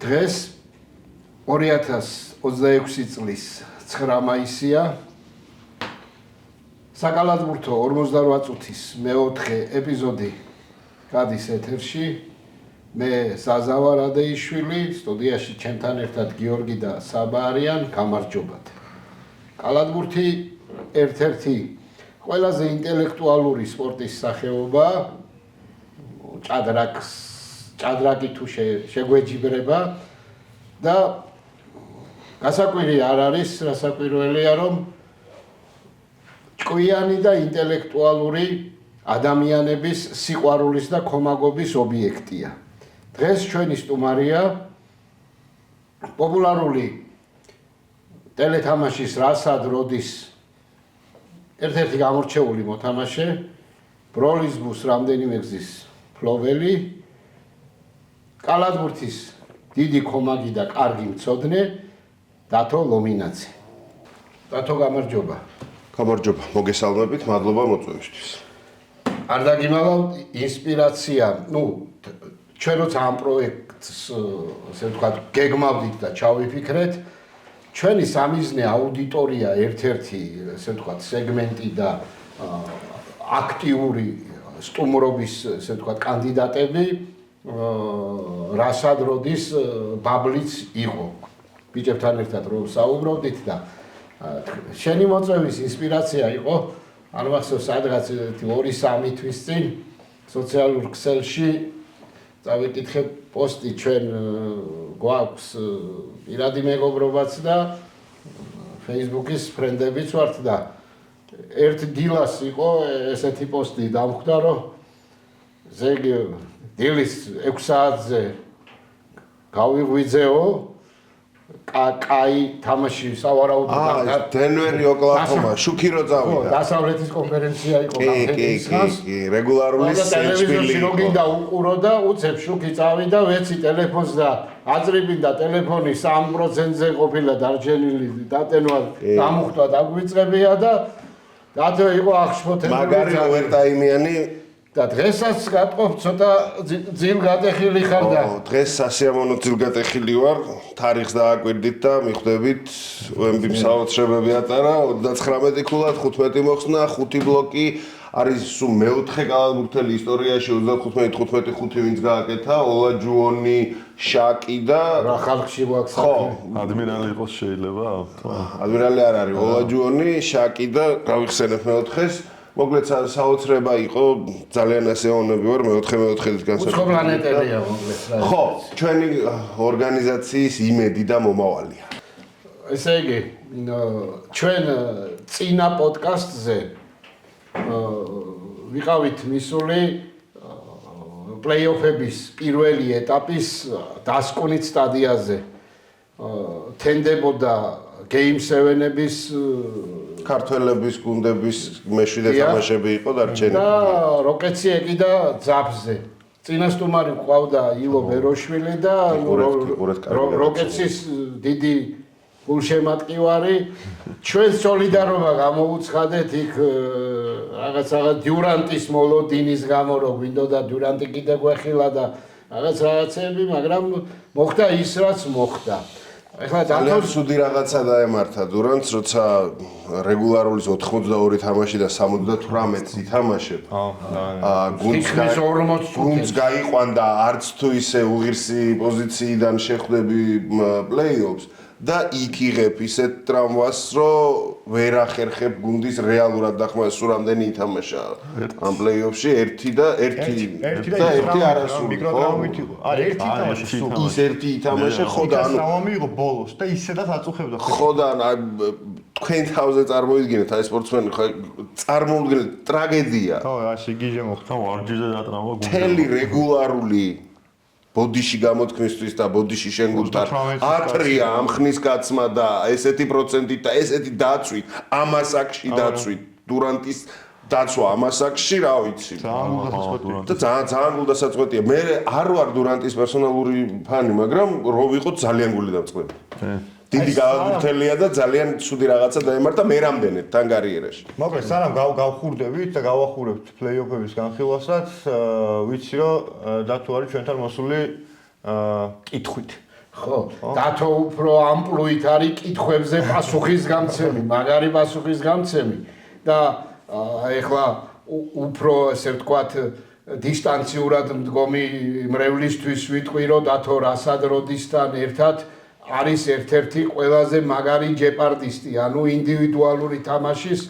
დღეს 2026 წლის 9 მაისია. საკალათბურთო 48 წუთის მეოთხე ეპიზოდი გადის ეთერში. მე საზავა რადეიშვილი, სტუდიაში ჩემთან ერთად გიორგი და საბა არიან, გამარჯობათ. კალათბურთი ერთ-ერთი ყველაზე ინტელექტუალური სპორტის სახეობა. ჭადრაკი თუ შეგვეჯიბრება და გასაკვირი არ არის, რასაკვირველია, რომ ჭკვიანი და ინტელექტუალური ადამიანების სიყვარულის და ხომაგობის ობიექტია. დღეს ჩვენი სტუმარია პოპულარული ტელეთამაშის რასად როდის ერთ-ერთი გამორჩეული მოთამაშე, ბროლის ბუს რამდენიმე გზის ფლოველი, კალათბურთის დიდი ხომაგი და კარგი მცოდნე დათო ლომინაცი. დათო გამარჯობა. გამარჯობა, მოგესალმებით, მადლობა მოწვევისთვის. არ დაგიმალავთ ინსპირაცია, ჩვენ როცა ამ პროექტს, ასე ვთქვათ, გეგმავდით და ჩავიფიქრეთ, ჩვენი სამიზნე აუდიტორია ერთ-ერთი, ასე ვთქვათ, სეგმენტი და აქტიური სტუმრობის, ასე ვთქვათ, კანდიდატები რასად როდის ბაბლიც იყო. ბიჭებთან ერთად რომ საუბრობდით და შენი მოწვევის ინსპირაცია იყო, არ მახსოვს სადღაც 2-3 თვის წინ სოციალურ ქსელში წავიკითხე პოსტი, ჩვენ გვაქვს პირადი მეგობრობაც და Facebook-ის ფრენდებიც ვართ და ერთ დილას იყო ესეთი პოსტი დამხვდა, რომ ზეგი დილის 6 საათზე გავიღვიძეო, კაი თამაში სავარაუდოდ დენვერი ოკლაჰომა, შუქი რო წავიდა. დასავლეთის კონფერენცია იყო კამპეინს. კი, რეგულარული ტელევიზორში რო გინდა უყურო და უცებ შუქი წავიდა, ვეცი ტელეფონს და აწრიბინდა ტელეფონი 3%-ზე ყოფილა დარჩენილი, დატენვა დამუხტვა დაგვიწყებია და დათო იყო აღშფოთებული. მაგარი ოვერტაიმიანი და დღესაც გატყობ ცოტა ძილ გატეხილი ხარ და დღეს სასიამოვნო ძილ გატეხილი ვარ, თარიღს დააკვირდით და მიხვდებით UMB-ს საოცრებები ატარა, 39 ქულად, 15 მოხსნა, 5 ბლოკი, არის სულ მეოთხე კალათბურთელი ისტორიაში 35-15 5 ვინც გააკეთა, ოლაჯუონი, შაკი და რა ხალხში გვაქვს საქმე. ადმირალი იყოს შეიძლება? ადმირალი არ არის, ოლაჯუონი, შაკი და გავიხსენებ მეოთხეს. მოკლედ საოცრება იყო, ძალიან ასეონები ვარ, მეოთხედ განსაკუთრებით. უცხოპლანეტელია მოკლედ. ხო, ჩვენი ორგანიზაციის იმედი და მომავალია. ესე იგი, ჩვენ წინა პოდკასტზე ვიყავით მისული პლეიოფების პირველი ეტაპის დასკვნით სტადიაზე. თენდებოდა Game 7-ების ქართველების გუნდების მეშვიდე თამაშები იყო დარჩენილი. და როკეტსი ეკიდა ძაფზე. წინასტუმარი ყავდა ილო ბეროშვილი და როკეტსის დიდი გულშემატკივარი. ჩვენ სოლიდარობა გამოუცხადეთ იქ რაღაც დიურანტის მოლოდინის გამო, რომ გვინდოდა დიურანტი კიდე გვეხილა და რაღაცები, მაგრამ მოხდა ის, რაც მოხდა. ეხლა ძალიან ცუდი რაღაცა დაემართა დურანტს, როცა რეგულარულის 82 თამაში და 78-ს ითამაშებ. გუნდს გაიყვანდა არც თუ ისე უღირსი პოზიციიდან შეხვდები პლეიოფს და იქ იღებ ისეთ ტრამვას, რომ ვერ ახერხებ გუნდის რეალურად დახმარებას, სულ რამდენი ითამაშა ამ პლეიოფში, ერთი არასული, ხო? არა, ერთი ითამაშა სულ. ის ერთი ითამაშა, ხო და ანუ სამი იყო ბოლოს და ისედაც აწუხებდა. ხო და თქვენ თავზე წარმოიდგინეთ, აი სპორტსმენი ხო წარმოუდგენელი ტრაგედია. ხო, ასე გიჟე მოხდა. ვარჯიშზე დატრამა გუნდი. მთელი რეგულარული ბოდიში გამოთქმისთვის და ბოდიში შენ გულთან ათრია ამ ხნის გაცმა და ესეთი პროცენტით და ესეთი დაცვით, ამასაკში დაცვით, დურანტის დაცვა ამასაკში, რა ვიცი. და ძალიან გულდასაწყვეტია. მე არ ვარ დურანტის პერსონალური ფანი, მაგრამ რო ვიყოთ ძალიან გულდასაწყვეტია. დიდი გააგვირთელია და ძალიან ცუდი რაღაცა დაემართა მე რამდენად თან კარიერაში. მოკლედ, სანამ გავხურდებით და გავახურებთ პლეიოფების განხილვასაც, ვიცი რომ დათო არის ჩვენთან მოსული კითხვით. ხო, დათო უფრო ამპლუით არის კითხვებზე პასუხისგამცემი, მაგარი პასუხისგამცემი და ეხლა უფრო ესე ვთქვათ დისტანციურად მდგომი მრევლისთვის ვიტყვი, რომ დათო რასადროდისთან ერთად არის ერთ-ერთი ყველაზე მაგარი ჯეპარდისტი, ანუ ინდივიდუალური თამაშის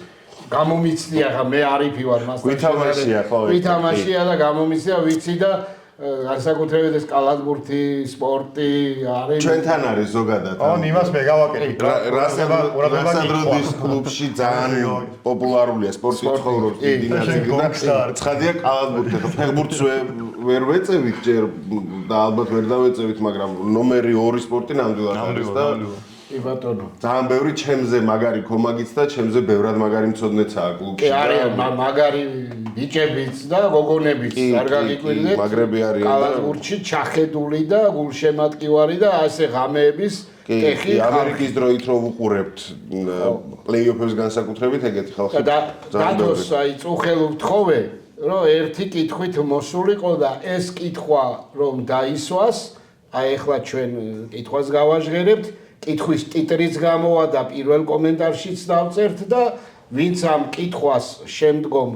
გამომიცდია, ხა მე არიფი ვარ მასთან. ვითამაშია, ხო. ვითამაშია და გამომიცდია, ვიცი და განსაკუთრებით ეს კალათბურთი, სპორტი არის. ჩვენთან არის ზოგადად. ან იმას მე გავაკეთებ. რასადროდის კლუბში ძალიან პოპულარულია სპორტი ცხოვრობს დიდი ნაწილი და ცხადია კალათბურთი. ფეხბურთს ვერ ვეწევით ჯერ და ალბათ ვერ დავეწევით, მაგრამ ნომერი 2 სპორტი ნამდვილად არის და კი ბატონო. ძალიან ბევრი ჩემზე მაგარი კომაგიც და ჩემზე ბევრად მაგარი მცოდნეცაა კლუბში. კი არის მაგარი ბიჭებიც და გოგონებიც არ გაგიკვირდეთ. მაგრები არიან და კალათბურთში ჩახედული და გულშემატკივარი და ასე ღამეების ტეხი ამერიკის დროით რო ვუყურებთ პლეი-ოფების განსაკუთრებით ეგეთი ხალხი. და დათოს აი წუხელო ვთხოვე, რომ ერთი კითხვით მოსულიყო და ეს კითხვა რომ დაისვას, აი ახლა ჩვენ კითხვას გავაჟღერებთ. კითხვის ტიტრიც გამოვა და პირველ კომენტარშიც დავწერთ და ვინც ამ კითხვას შემდგომ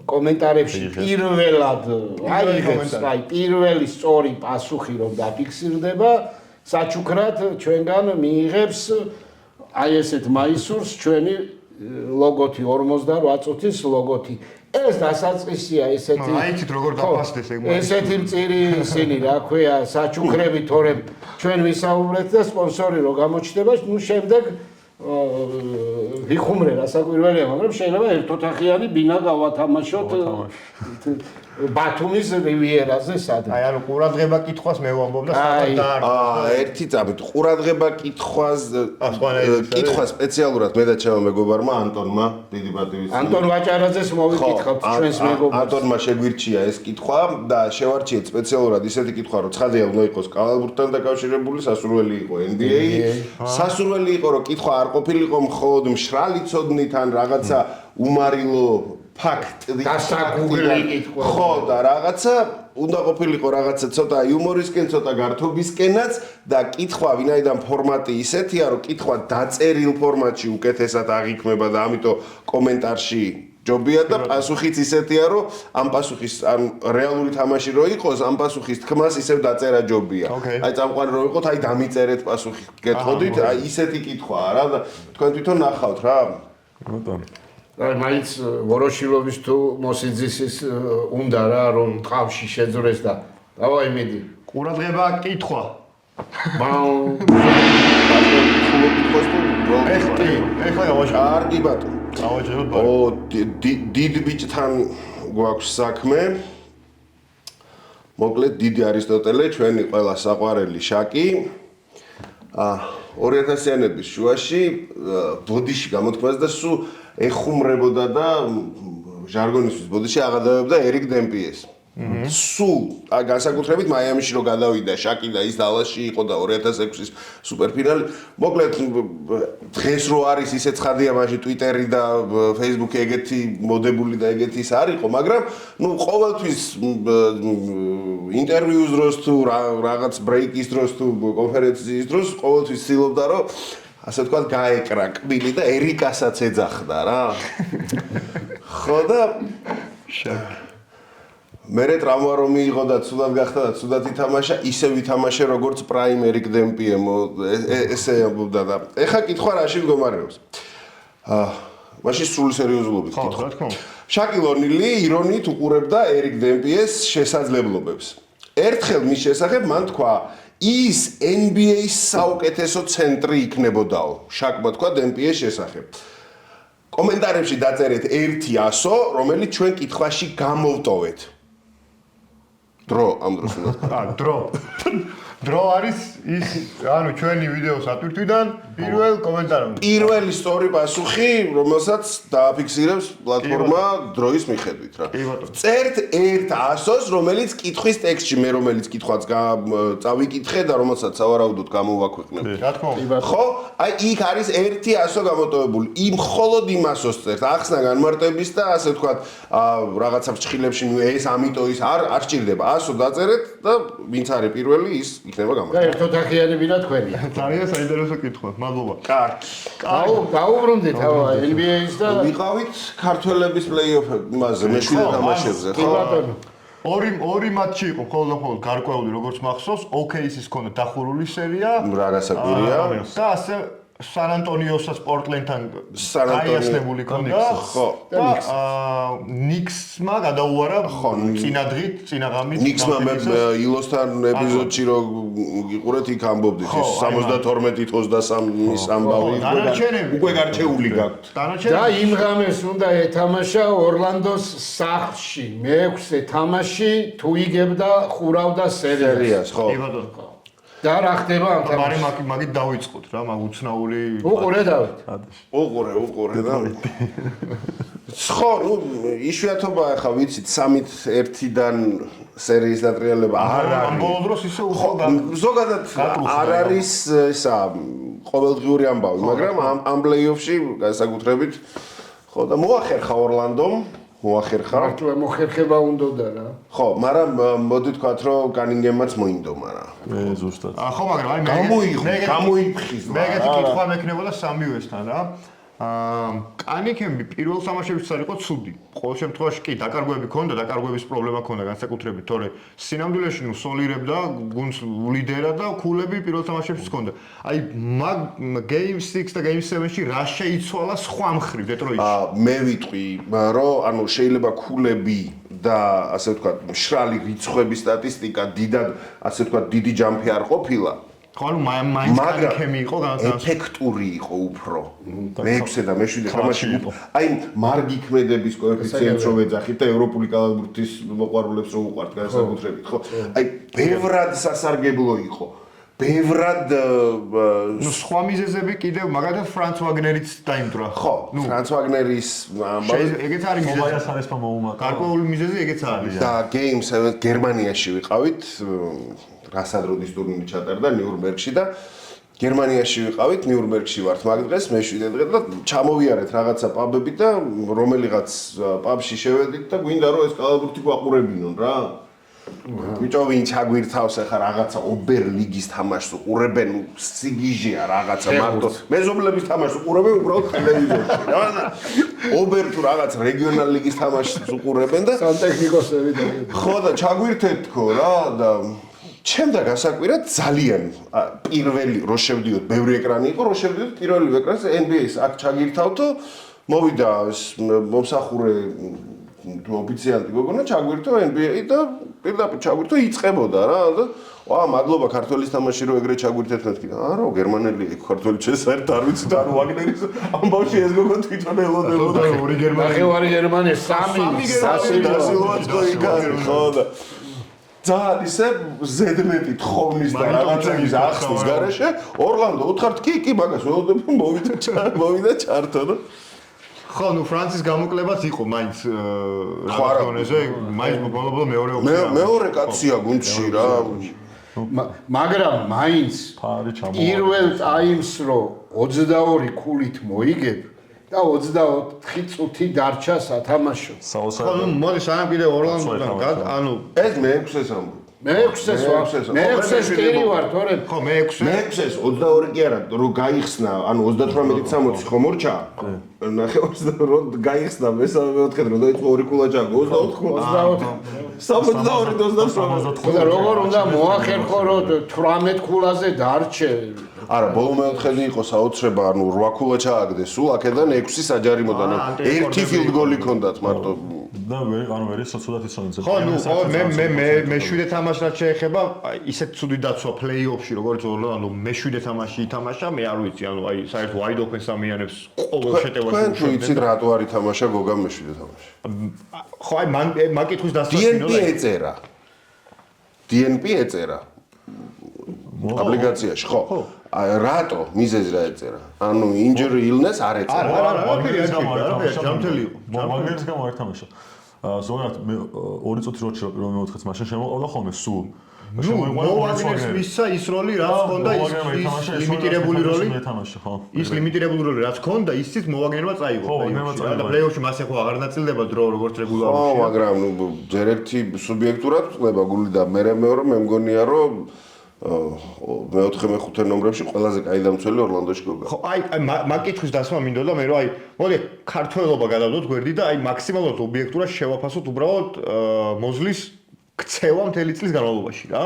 კომენტარებში პირველად აიღებს, აი პირველი სწორი პასუხი რომ დაფიქსირდება, საჩუქრად ჩვენგან მიიღებს აი ესეთ მაისურს ჩვენი ლოგოთი 48 წუთის ლოგოთი. ეს დასაწყისია ესეთი აიცით როგორ დაფასდეს ეგ მოიწონს. ესეთი მწირი ისინი რა ქვია საჩუქრები თორემ ჩვენ ვისაუბრეთ და სპონსორი რო გამოჩნდება, ნუ შემდეგ ვიხუმრე რასაკვირველია, მაგრამ შეიძლება ერთოთახიანი ბინა გავათამაშოთ ბათუმის რივიერაზე სადაც. აი ანუ ყურადღება კითხვას მე ვამბობ და სხვათა დაარქვეს. ერთი წამით ყურადღება კითხვა სპეციალურად მე და ჩემო მეგობარმა ანტონმა დიდი პატივისცემა. ანტონ ვაჭარაძეს მოვიკითხავთ ჩვენს მეგობრებს. ანტონმა შეგვირჩია ეს კითხვა და შევარჩიეთ სპეციალურად ისეთი კითხვა, რომ ცხადია უნდა იყოს კალათბურთთან დაკავშირებული, სასურველი იყო NBA, სასურველი იყო რომ კითხვა არ ყოფილიყო მხოლოდ მშრალი ცოდნით ან რაღაცა უმარილო ფაქტი გასაგუგლი კითხვა. ხო და რაღაცა უნდა ყოფილიყო რაღაცა ცოტა იუმორისკენ, ცოტა გართობისკენაც და კითხვა ვინაიდან ფორმატი ისეთია, რომ კითხვა დაწერილ ფორმატში უკეთესად აღიქმება და ამიტომ კომენტარში ჯობია და პასუხიც ისეთია, რომ ამ პასუხის ან რეალური თამაში რო იყოს, ამ პასუხის თქმას ისევ დაწერა ჯობია. აი წამყვანი რო იყოთ, აი დამიწერეთ პასუხი, გეტყოდით, აი ისეთი კითხვაა რა და თქვენ თვითონ ნახავთ რა. ბატონო. აი მაინც ვოროშილოვის თუ მოსიძისის უნდა რა რომ ტყავში შეძრეს და დავაი მიდი. ყურადღება კითხვა. ეხლა გავაშა. კარგი ბატონო. გავაჯეროთ ო დიდ ბიჭთან გვაქვს საქმე. მოკლედ დიდი არისტოტელე, ჩვენი ყველა საყვარელი შაკი. 2000-იანების შუაში ბოდიში გამოთქმას და სულ ეხუმრებოდა და ჟარგონისთვის ბოდიში აღადავებდა ერიკ დემპიეს. სულ განსაკუთრებით მაიამიში რო გადავიდა შაკი და ის დალასში იყო და 2006-ის სუპერფინალი. მოკლედ დღეს რო არის ისე ცხადია, მაშინ ტვიტერი და ფეისბუქი ეგეთი მოდებული და ეგეთი ის არ იყო, მაგრამ ნუ ყოველთვის ინტერვიუს დროს თუ რაღაც ბრეიკის დროს თუ კონფერენციის დროს ყოველთვის ცდილობდა რომ ასე ვთქვათ გაეკრა კბილი და ერიკასაც ეძახდა რა. ხო და მერე ტრავმა რომ მიიღო და ცუდად გახდა და ცუდად ითამაშა, ისე ვითამაშე როგორც პრაიმ ერიკ დემპიე ესე ამბობდა და ეხა კითხვა რაში მდგომარეობს. მაშინ სრული სერიოზულობით კითხვა. შაკილ ორნილი ირონიით უყურებდა ერიკ დემპიეს შესაძლებლობებს. ერთხელ მის შესახებ მან თქვა, ის NBA-ის საუკეთესო ცენტრი იქნებოდაო. შაკმა თქვა დემპიეს შესახებ. კომენტარებში დაწერეთ 100, რომელიც ჩვენ კითხვაში გამოვტოვეთ. დრო ამ დროს უნდა თქვა. დრო. დრო არის ის, ანუ ჩვენი ვიდეოს ატვირთვიდან პირველ კომენტარამდე. პირველი სწორი პასუხი, რომელსაც დააფიქსირებს პლატფორმა დროის მიხედვით რა. წერთ 100-ს, რომელიც კითხვის ტექსტში მე რომელიც კითხვაც წავიკითხე და რომელსაც სავარაუდოდ გამოვაქვეყნებ. რა თქმა უნდა. ხო? აი იქ არის 100 გამოტოვებული. იმ მხოლოდ იმ 100-ს წერთ. ახსნა განმარტების და ასე ვთქვათ, რაღაცა ფრჩხილებში ეს ამიტომ ის არ სჭირდება. 100 დაწერეთ და ვინც არის პირველი ის იქნება და გამარჯვება. ერთოთახიანებინა თქვენია. ძალიან საინტერესო კითხვა. მადლობა. კარგი. დაუბრუნდით NBA-ს და ვიყავით ქართველების პლეი-ოფებზე, მეშვიდე თამაშებზე, კი ხო? ბატონო. ორი მატჩი იყო მხოლოდ გარკვეული, როგორც მახსოვს, OKC-ის ქონდა დახურული სერია რა გასაკვირია? და ასე სან ანტონიოსაც პორტლენდთან სან ანტონიო- გაიასლებული ქონდა. ხო. და ნიქსმა გადაუარა წინა დღით, წინა ღამით. ნიქსმა მე ილოსთან ეპიზოდში რო გიყურეთ იქ ამბობდით ის 72-23-ის ამბავი უკვე გარჩეული გაქვთ. და იმ ღამეს უნდა ეთამაშა ორლანდოს სახლში მეექვსე თამაში თუ იგებდა ხურავდა სერიას. ხო. კი ბატონო. და რა ხდება ამ მარი თამაშში? მაგით დავიწყოთ რა, მაგ უცნაური უყურე დავით. უყურე და ხო, ნუ იშვიათობა ახლა ვიცით 3-1-დან სერიის დატრიალება არ ამ არის. ბოლო დროს ისე ხო, ზოგადად გატყუს არ არის ისა ყოველდღიური ამბავი, მაგრამ ამ პლეი-ოფში განსაკუთრებით ხო და მოახერხა ორლანდომ, მოახერხა. მართლა მოხერხება უნდოდა რა. ხო, მაგრამ მოდი თქვათ, რომ კანინგემაც მოინდომა რა. ზუსტად. ხო, მაგრამ აი გამოიფხიზ. მე ეგეთი კითხვა მექნებოდა სამივესთან რა. კანიკემი პირველ თამაშებში არ იყო ცუდი. ყოველ შემთხვევაში კი დაკარგვები ქონდა, დაკარგვების პრობლემა ქონდა განსაკუთრებით, თორე სინამდვილეში ნუ სოლირებდა, გუნდს ლიდერად და ქულები პირველ თამაშებში ქონდა. აი მაგ Game 6 და Game 7-ში რა შეიცვალა სხვა მხრივ დეტროიტში? მე ვიტყვი, რომ ანუ შეიძლება ქულები და ასე ვთქვათ, მშრალი რიცხვების სტატისტიკა დიდად, ასე ვთქვათ, დიდი ჯამფი არ ყოფილა. ხო, ანუ მაინც კანიკემი იყო განსაკუთრებით. ეფექტური იყო უფრო. მე-6 და მე-7 თამაში აი მარგი ქმედების კოეფიციენტს რო ვეძახით და ევროპული კალათბურთის მოყვარულებს რო უყვართ განსაკუთრებით, ხო? აი ბევრად სასარგებლო იყო. ბევრად ნუ სხვა მიზეზები კიდევ მაგალითად ფრანც ვაგნერიც დაიმტვრა. ხო, ფრანც ვაგნერის ამბავი ეგეც არის მიზეზი. მობაიას არის მოუმატა. გარკვეული მიზეზი ეგეც არის. და Game 7 გერმანიაში ვიყავით, რასადროდის ტურნირი ჩატარდა ნიურნბერგში და გერმანიაში ვიყავით, ნიურნბერგში ვართ მაგ დღეს, მე-7 დღე და ჩამოვიარეთ რაღაცა პაბები და რომელიღაც პაბში შევედით და გვინდა რომ ეს კალათბურთი გვაყურებინონ რა. ბიჭო ვინ ჩაგვირთავს ახლა რაღაცა ობერლიგის თამაშს უყურებენ, სიგიჟეა რაღაცა მარტო. მეზობლების თამაშს უყურებენ უბრალოდ ტელევიზორში რა. ობერ თუ რაღაც რეგიონალ ლიგის თამაშს უყურებენ და სანტექნიკოსები და ხო და ჩაგვირთეთ თქო რა და ჩემდა გასაკვირად ძალიან პირველი რო შევდიოთ, ბევრი ეკრანი იყო, რო შევდიოთ პირველი ეკრანს NBA-ს აქ ჩაგირთავთო, მოვიდა მომსახურე თუ ოფიციალტი გოგონა ჩაგვირთო NBA და პირდაპირ ჩაგვირთო იწყებოდა რა და ვა მადლობა ქართველის თამაში რო ეგრე ჩაგვირთეთ მეთქი და არა გერმანელი ქართველი შესაერთ არ ვიცი და ანუ ვაგნერის ამბავში ეს გოგო თვითონ ელოდებოდა ორი გერმანელი ნახევარი გერმანია 3 დასილვაც გოიგარი ხო და ძალიან ისე ზედმეტი თხოვნის და რაღაცების ახსნის გარეშე ორლანდო უთხართ კი მაგას ველოდები მოვიდა ჩართო და ხო, ნუ ფრანცის გამოკლებაც იყო მაინც რაღაცონეზე, მაინც ბოლო მეორე ოფიცია. მეორე კაცია გუნდში რა. მაგრამ მაინც ფარი ჩამოვა. პირველ ტაიმს რო 22 ქულით მოიგებ და 24 წუთი დარჩა სათამაშო. ხო, ნუ მოდი სანამ კიდე ორლანდოდან გად, ანუ ეს მე-6-ეს ამბობ. მე-6-ს კერი ვარ, თორე ხო, მე-6-ს მე-6-ეს 22 კი არა, რო გაიხსნა, ანუ 38-60 ხო მორჩა? ნახევარს რო გაიხსნა მესამე-მეოთხე რო დაიწყო ორი კულა ჩაგო 24 72 და როგორ უნდა მოახერხო რომ 18 ქულაზე დარჩე. არა, ბოლო მეოთხედი იყო საოცრება, ანუ 8 ქულა ჩააგდეს სულ, აქედან 6 საჯარიმოდან, ერთი field goal-ი ჰქონდათ მარტო. და ანუ ვერი სოცოდათ ისონზე. ხო, ნუ მე 7 თამაშად შეეხება, ისეთ ცუდი დაცვა პლეი-ოფში, როგორც ორლანდო მე 7 თამაში ითამაშა, მე არ ვიცი, ანუ აი საერთოდ wide open სამიანებს ყოველ შეტევაში თქვენ თუ იცით რატო არ ითამაშა გოგამ მე 7 თამაში? ხო, აი მან კითხვის დასწრა DNP ეწერა. DNP ეწერა. აპლიკაციაში, ხო. რატო მიზეზი რა ეწერა? ანუ injury illness არ ეწერა. არა, ჯამთელი იყო. მაგერს გამო არ თამაშა. ზოგადად მე 2 წუთი როჩი რომ პირველ მეოთხეც მაშინ შემოყავდა ხოლმე სულ. მოვაგნერს მისცა ის როლი რაც ჰქონდა ის ლიმიტირებული როლი. ის ლიმიტირებული როლი რაც ჰქონდა ისიც მოვაგნერმა წაიღო. და პლეი-ოფში მასე ხო აღარ ნაწილდება დრო როგორც რეგულარულად. მაგრამ ნუ ჯერ ერთი სუბიექტურად წლება გული და მე მეორე მე მგონია რომ მეოთხე მეხუთე ნომრებში ყველაზე კაი დამცველი ორლანდოში გოგა. ხო, აი მაგ კითხვის დასმა მინდოდა მე რომ აი მოდი ქართველობა გადავდოთ გვერდი და აი მაქსიმალურად ობიექტურად შევაფასოთ უბრალოდ მოზლის ქცევა მთელი წლის განმავლობაში რა.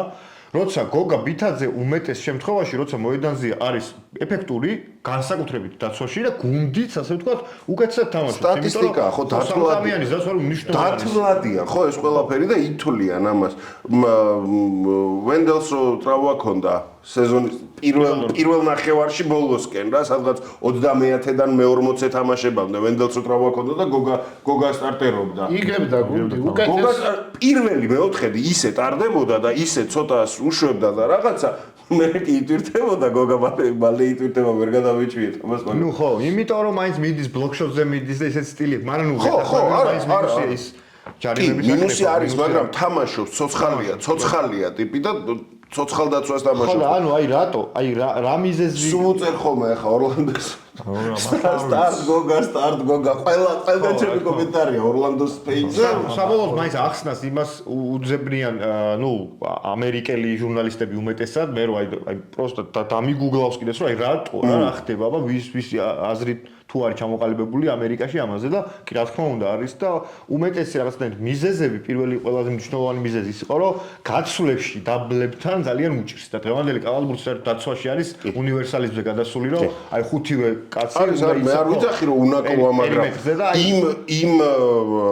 როცა გოგა ბითაძე უმეტეს შემთხვევაში, როცა მოედანზე არის ეფექტური, განსაკუთრებით დაცვაში და გუნდიც, ასე ვთქვათ, უკეთესად თამაშობს. სტატისტიკა, ხო, დათვლადიანის დაცვა მნიშვნელოვანია. დათვლადიან, ხო, ეს ყველაფერი და ითვლიან ამას. ვენდელს რო ტრავმა ჰქონდა სეზონის პირველ ნახევარში ბოლოსკენ რა, სადღაც 30-დან მე-40-ე თამაშებამდე ვენდელს რო ტრავმა ჰქონდა და გოგა სტარტერობდა. იგებდა გუნდი, უკეთეს. გოგა პირველი მეოთხედი ისე ტარდებოდა და ისე ცოტას უშვებდა და რაღაცა მე კი იტვირთებოდა გოგა მალე იტვირთება ვერ გადავიჭვიეთ ამას მაგრამ ნუ ხო, იმიტომ რომ მაინც მიდის ბლოკშოტზე მიდის და ისეთ სტილი, მაგრამ ნუ ხო, არა, ის ჯარიმების მინუსი არის, მაგრამ თამაშობს, ცოცხალია ტიპი და ცოცხალდაცვას ხო, თამაშობს. ანუ აი რატო? აი რა მიზეზი სულ უწერ ხოლმე ახლა ორლანდოს. სტარტ გოგა, ყველა ჩემი კომენტარია ორლანდოს პეიჯზე. საბოლოოდ მაინც ახსნას იმას უძებნიან, ნუ ამერიკელი ჟურნალისტები უმეტესად, მე რომ აი პროსტა დამიგუგლავს კიდეც რომ აი რატო რა ხდება, აბა ვის აზრით თუ არის ჩამოყალიბებული ამერიკაში ამაზე და კი რა თქმა უნდა არის და უმეტესი რაღაცნაირად მიზეზები პირველი ყველაზე მნიშვნელოვანი მიზეზი ის იყო რომ გაცვლებში დაბლებთან ძალიან უჭირს და დღევანდელი კალათბურთის დაცვაში არის უნივერსალიზმზე გადასული რომ აი ხუთივე კაცი არის მე არ ვიცახი რომ უნაკოა მაგრამ იმ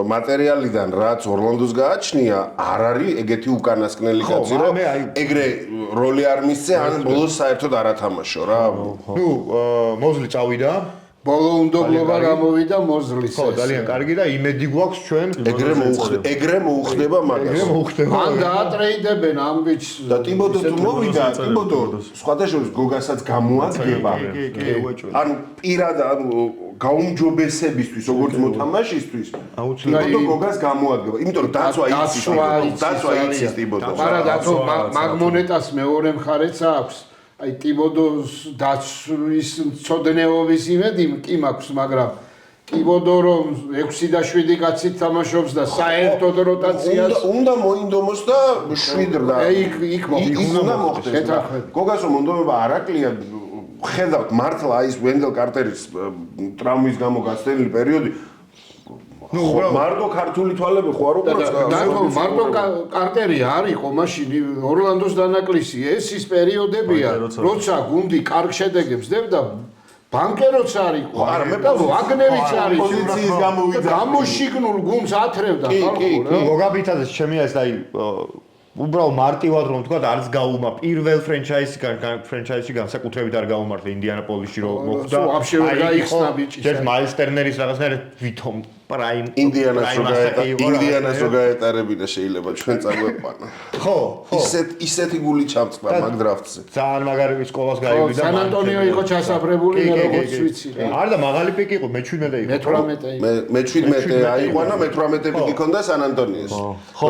მატერიალიდან რაც ორლანდოს გააჩნია არ არის ეგეთი უკანასკნელი კაცი რომ ეგრე როლი არ მისცე ან ბოლოს საერთოდ არ ათამაშო რა ნუ მოზლი წავიდა ბოლო უნდობლობა გამოვიდა მოზლის. ხო, ძალიან კარგი და იმედი გვაქვს ჩვენ ეგრე მოუხდება მაგას. ან დაატრეიდებენ ამ ბიჭს და ტიბოდო თუ მოვიდა, ტიბოდო სხვადასხვა გოგასაც გამოადგება. ან პირადად გაუმჯობესებისთვის, როგორც მოთამაშისთვის, ტიბოდო გოგას გამოადგება. იმიტომ რომ დაცვა იცის ტიბოდო. მაგრამ დაცვა მაგ მონეტას მეორე მხარეც აქვს. აი ტიბოდოს დაცვის წოდნეობის იმედი კი მაქვს, მაგრამ ტიბოდო რომ 6 და 7 კაცით თამაშობს და საერთოდ როტაციას უნდა მოინდომოს და 7 და იქ უნდა მოხდეს. გოგას რომ მონდომება არაკლია ხედავთ მართლა ის ვენდელ კარტერის ტრავმის გამო გასცდენილი პერიოდი ნუ მარტო ქართული თვალები ხო არ უყურებს მარტო კარტერი არ იყო მაშინ ორლანდოს დანაკლისი ეს ის პერიოდებია როცა გუნდი კარგ შედეგებს დებდა ბანკეროც არ იყო არა მე ვაგნერიც არის პოზიციის გამოვიდა გამოშიგნულ გუნდს ათრევდა ხალხო რა გოგაბითაზე ჩემი არის აი უბრალოდ მარტივად რომ თქვა არის გაუმა პირველ ფრენჩაიზში განსაკუთრებით არ გაუმართა ინდიანაპოლისში რომ მოხდა ვაფშე ვერ გაიხსნა ბიჭი ეს მაილს ტერნერის რაღაცნაირად ვითომ პრაიმ ინდიანას რო გაეტარებინა შეიძლება ჩვენ წაგვეყვანა ხო ისეთი გული ჩამწყდა მაგ დრაფტზე ძალიან მაგარი სკოლას გაივიდა სან ანტონიო იყო ჩასაბრებული როგორც ვიცი არა და მაღალი პიკი იყო მე-17 იყო მე-17 აიყვანა მე-18 პიკი ქონდა სან ანტონიოს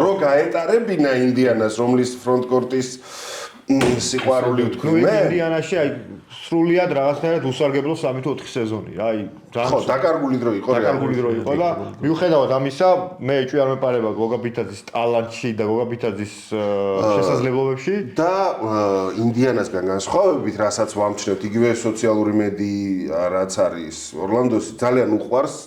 რო გაეტარებინა ინდიანას რომლის ფრონტკორტის სიყვარული ვთქვი მე ინდიანაში აი სრულიად რაღაცნაირად უსარგებლო 3-4 სეზონი რა აი ხო დაკარგული დრო იყო და მიუხედავად ამისა მე ეჭვი არ მეპარება გოგაბითაძის ტალანტში და გოგაბითაძის შესაძლებლობებში და ინდიანასგან განსხვავებით რასაც ვამჩნევთ იგივე სოციალური მედია რაც არის ორლანდოსი ძალიან უყვარს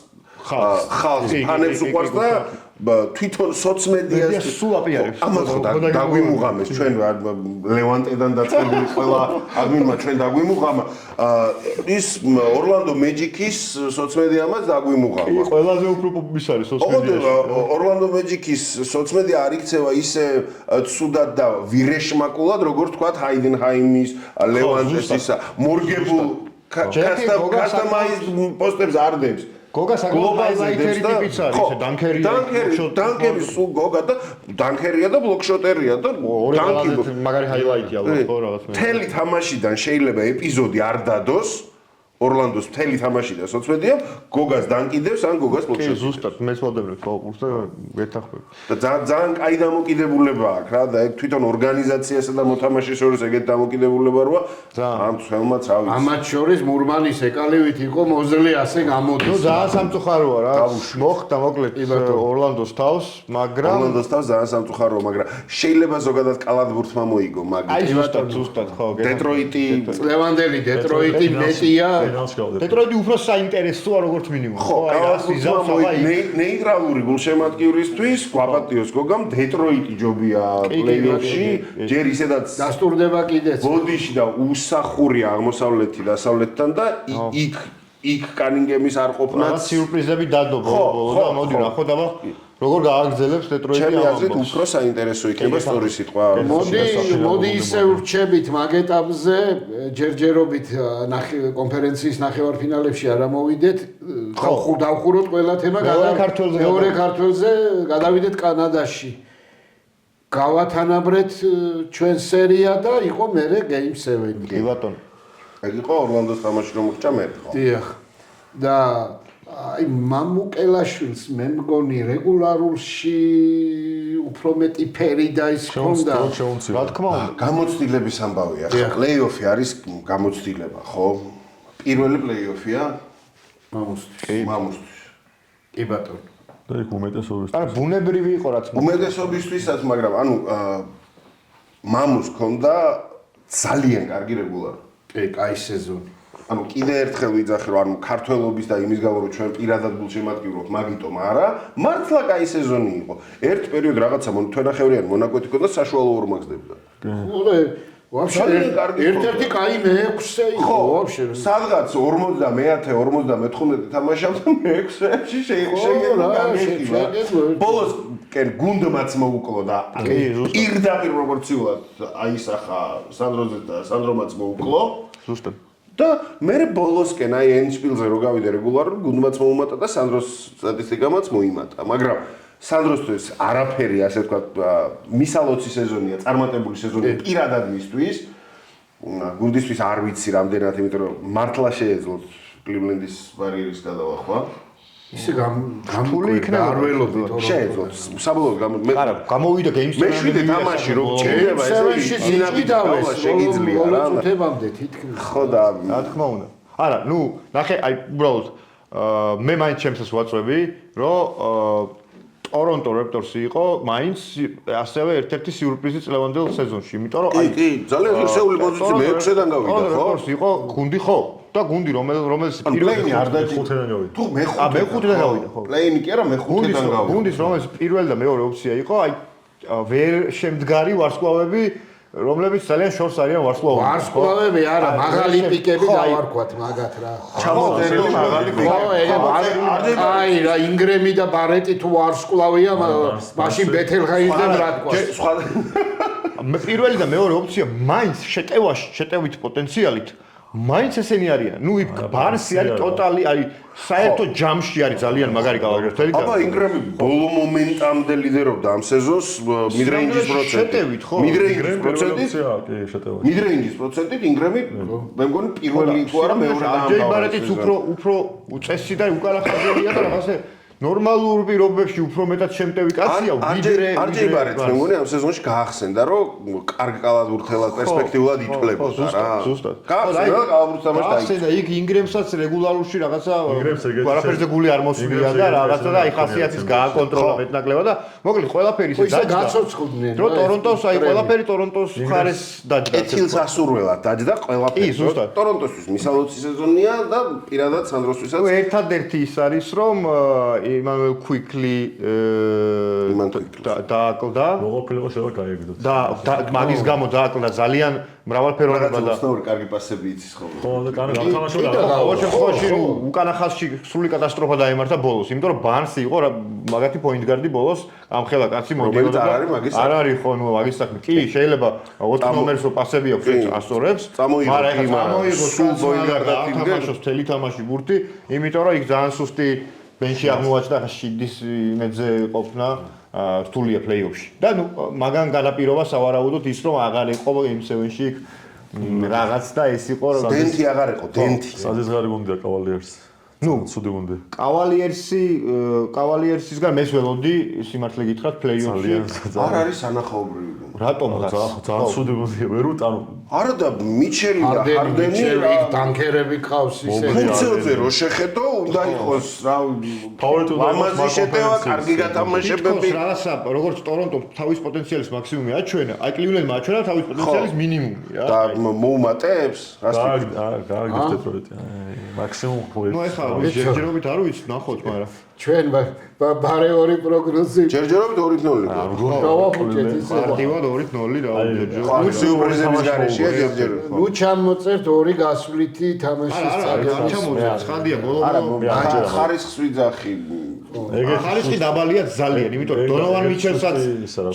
ხალხს ფანებს უყვარს და თვითონ სოციმედიას სულ აპირებს ამას ხო დაგვიმუღამეს ჩვენ ლევანტედან დაწყებული ყველა ადმინმა ჩვენ დაგვიმუღამა ის ორლანდო მეჯიკის სოციმედიამაც დაგვიმუღამა ყველაზე უფრო პოპის არის სოციმედიაში ორლანდო მეჯიკის სოციმედია არ იქცევა ისე ცუდად და ვირეშმაკულად როგორც თქვა ჰაიდენჰაიმის ლევანტეს ისა მორგებულ კასტომაიზ პოსტებს არ დებს გოგა საკმაოდ ტიპიც არის ეს დანკერი სულ გოგა და დანკერია და ბლოკშოტერია და დანკი მაგარი ჰაილაიტია ალბათ ხო რაღაც თელი თამაშიდან შეიძლება ეპიზოდი არ დადოს ორლანდოს მთელი თამაში და სოცვედია, გოგას დანკიდებს ან გოგას კი, მოწევს. ზუსტად, მე ვსვადებ კურსს და ვეთახმებ. და ძალიან კაი დამოკიდებულება აქვს რა და ეგ თვითონ ორგანიზაციასა და მოთამაშეს შორის ეგეთ დამოკიდებულება როა ამ ხელმაც რა ვიცი. ამათ შორის მურმანის ეკალივით იყო მოძრლი ასე ნუ გამოდის. ძალიან სამწუხაროა რა. მოხდა მოკლედ ორლანდოს თავს, მაგრამ ორლანდოს თავს ძალიან სამწუხაროა, მაგრამ შეიძლება ზოგადად კალათბურთმა მოიგო მაგით. აი ზუსტად ხო. დეტროიტი წლევანდელი დეტროიტი მეტია. დეტროიტი უფრო საინტერესოა როგორც მინიმუმ. ხო, კალათბურთმა ნეიტრალური გულშემატკივრისთვის გვაპატიოს გოგამ დეტროიტი ჯობია პლეიოფში, ჯერ ისედაც დასტურდება კიდეც. ბოდიში და უსახურია აღმოსავლეთი დასავლეთთან და იქ კანინგემის არ რაღაც ყოფნაც სიურპრიზები დადო ბოლო და მოდი ნახოთ აბა როგორ გააგრძელებს დეტროიტი ჩემი ამ აზრით ამბავს. უფრო საინტერესო იქნება სწორი სიტყვა. მოდი ისე ვრჩებით მაგ ეტაპზე, ჯერჯერობით კონფერენციის ნახევარფინალებში არ ამოვიდეთ. დავხუროთ ყველა თემა, მეორე ქართველზე გადავიდეთ კანადაში. გავათანაბრეთ ჩვენ სერია და იყო მერე Game 7. კი ბატონო. ეგ იყო ორლანდოს თამაში რომ მოხდა მე ხო? დიახ. და აი მამუკელაშვილს მე მგონი რეგულარულში უფრო მეტი ფერი და ის ჰქონდა. რა თქმა უნდა. გამოცდილების ამბავია. პლეიოფი არის გამოცდილება, ხო? პირველი პლეიოფია მამუსთვის. კი ბატონო. და იქ უმეტესობის არა ბუნებრივი იყო რაც უმეტესობისთვისაც, მაგრამ ანუ მამუს ჰქონდა ძალიან კარგი რეგულარი. კაი სეზონი. ანუ კიდე ერთხელ ვიძახი რომ ანუ ქართველობის და იმის გამო რომ ჩვენ პირადად გულშემატკივრობთ, მაგიტომ არა, მართლა კაი სეზონი იყო. ერთ პერიოდ რაღაცა თვენახევრიანი მონაკვეთი ჰქონდა საშუალო ორმაგსდებდა. ულე ვაფშე ერთ-ერთი კაი მე-6 იყო ვაფშე. სადღაც 50-მე-10, 59 თამაშობდა მე-6-ში შეიძლება გამიხილა. ბოლოს კენ გუნდმაც მოუკლო და პირდაპირ პროპორციულად აისახა სანდროზე და სანდრომაც მოუკლო. ზუსტად. და მე ბოლოსკენ აი ენშპილზე რო გავიდე რეგულარულად გუნდმაც მოუმატა და სანდროს სტატისტიკამაც მოიმატა, მაგრამ სანდროსთვის არაფერი ასე ვთქვათ მისალოცი სეზონია, წარმატებული სეზონია პირადად მისთვის. გუნდისთვის არ ვიცი რამდენად, იმიტომ რომ მართლა შეეძლოთ კლივლენდის ბარიერის გადავახვა. ისე გამთული იქნება არ ველოდით შეეძლოთ. საბოლოოდ არა, გამოვიდა Game 7-ში. მეშვიდე თამაში რო გჭირდება ესე იზიდავეს შეგიძლია რა. მოწუთებამდე თითქმის. ხო და რა თქმა უნდა. არა, ნუ ნახე, აი უბრალოდ მე მაინც ჩემსაც ვაწვევი, რომ ტორონტო რეპტორსი იყო მაინც ასევე ერთ-ერთი სიურპრიზი წლევანდელ სეზონში, იმიტომ რომ აი კი, ძალიან ღირსეული პოზიცია მე-6-დან გავიდა, ხო? რეპტორსი იყო გუნდი ხო? და გუნდი რომელიც პირველი არ დაჭი. 5-დან გავიდა. თუ მე-5-დან გავიდა, ხო. პლეინი კი არა, მე-5-დან გავიდა. გუნდის რომელიც პირველი და მეორე ოფცია იყო, აი ვერ შემდგარი ვარსკვლავები, რომლებიც ძალიან შორს არიან ვარსკვლავები. ვარსკვლავები არა, მაღალი პიკები დავარქვათ მაგათ რა. ჩამოწერილი მაღალი პიკები. აი რა ინგრემი და ბარეტი თუ ვარსკვლავია, მაშინ ბეთელჰაიმზე რა თქვა. სხვა პირველი და მეორე ოფცია მაინც შეტევით პოტენციალით მაინც ესენი არიან. ნუ იქ ბარსი არის ტოტალი, აი საერთო ჯამში არის ძალიან მაგარი კალათბურთელი. აბა ინგრემი ბოლო მომენტამდე ლიდერობდა ამ სეზონს მიდრეინჯის პროცენტით. შეტევით ხო? მიდრეინჯის პროცენტით? კი, შეტევა. მიდრეინჯის პროცენტით ინგრემი მე მგონი პირველი თუ არა მეორე და ჯეი ბარეტიც უფრო უწესი და უკანახაზელია და რაღაცე ნორმალურ პირობებში უფრო მეტად შემტევი კაცია ვიდრე არჯეი ბარეტს მე მგონი ამ სეზონში გაახსენდა რომ კარგი კალათბურთელად პერსპექტიულად ითვლებოდა რა. ზუსტად. გაახსენდა კალათბურთს თამაში და ახსენდა იქ ინგრემსაც რეგულარულში რაღაცა არაფერზე გული არ მოსვლია და რაღაცა და აი ხასიათის გააკონტროლა მეტნაკლებად და მოკლედ ყველაფერი ისე დაჯდა. გაცოცხლდნენ. რომ ტორონტოს აი ყველაფერი ტორონტოს მხარეს დაჯდა. კეთილს ასურველად დაჯდა ყველაფერი. ზუსტად. ტორონტოსთვის მისალოცი სეზონია და პირადად სანდროსთვისაც ერთადერთი ის არის რომ იმანუელ კვიკლი დააკლდა. მოყოფილიყო შეიძლება გაიგდოთ. და მაგის გამო დააკლდა ძალიან მრავალფეროვნება და უცნაური კარგი პასები იცის ხოლმე. ხო, და კანა გამთამაშობდა. ყოველ შემთხვევაში უკანახასში სრული კატასტროფა დაემართა ბოლოს, იმიტომ რომ ბარნსი იყო მაგათი პოინტგარდი ბოლოს, ამხელა კაცი მომდიოდა. არ არის ხო, ნუ მაგის საქმე. კი, შეიძლება 4 ნომერსო პასები აქვს ასწორებს, მაგრამ ეხლა წამოიღოს სულ პოინტგარდა თამაშობს მთელი თამაში ბურთი, იმიტომ რომ იქ ძალიან სუსტი ბენჩი აღმოაჩნდა ხა შიდის იმედზე ყოფნა რთულია პლეიოფში. და ნუ მაგან განაპირობა სავარაუდოდ ის რომ აღარ იყო იმ 7-ში რაღაც და ეს იყო რომ დენტი აღარ იყო, დენტი. საზღარი გუნდია კავალიერს. ცუდი გუნდი. კავალიერსისგან მე ველოდი სიმართლე გითხრათ პლეიოფში. არ არის ანახაობრივი გუნდი. რატომ რა? ძალიან ცუდი გუნდია, ვერ უტანო. არა და მიჩელი და ჰარდენი იქ ტანკერები ყავს ისე. ფუნქციაზე რო შეხედო, უნდა იყოს რა ფავორიტი უნდა იყოს ლამაზი შეტევა, კარგი გათამაშებები. რაღაცა როგორც ტორონტო თავის პოტენციალის მაქსიმუმი აჩვენა, აი კლივლენდმა აჩვენა თავის პოტენციალის მინიმუმი რა. და მოუმატებს? რას გაიგეთ დეტროიტი. მაქსიმუმ ხო. ნუ ეხლა ჯერჯერობით არ ვიცი, ნახოთ, მაგრამ ჩვენ ბარეორი პროგნოზი ჯერჯერობით 2-0. გავაფუჭეთ ისე. მარტივად 2-0 რა ჯერჯერობით. ხო, სიურპრიზების გარეშეა ჯერჯერობით. ნუ ჩამოწერთ ორი გასვლითი თამაშის არა, წაგების. ჩამოწერთ, ხადია ბოლო ხარისხს ვიძახი. ხარისხი დაბალია ძალიან, იმიტომ რომ დონოვან მიჩელსაც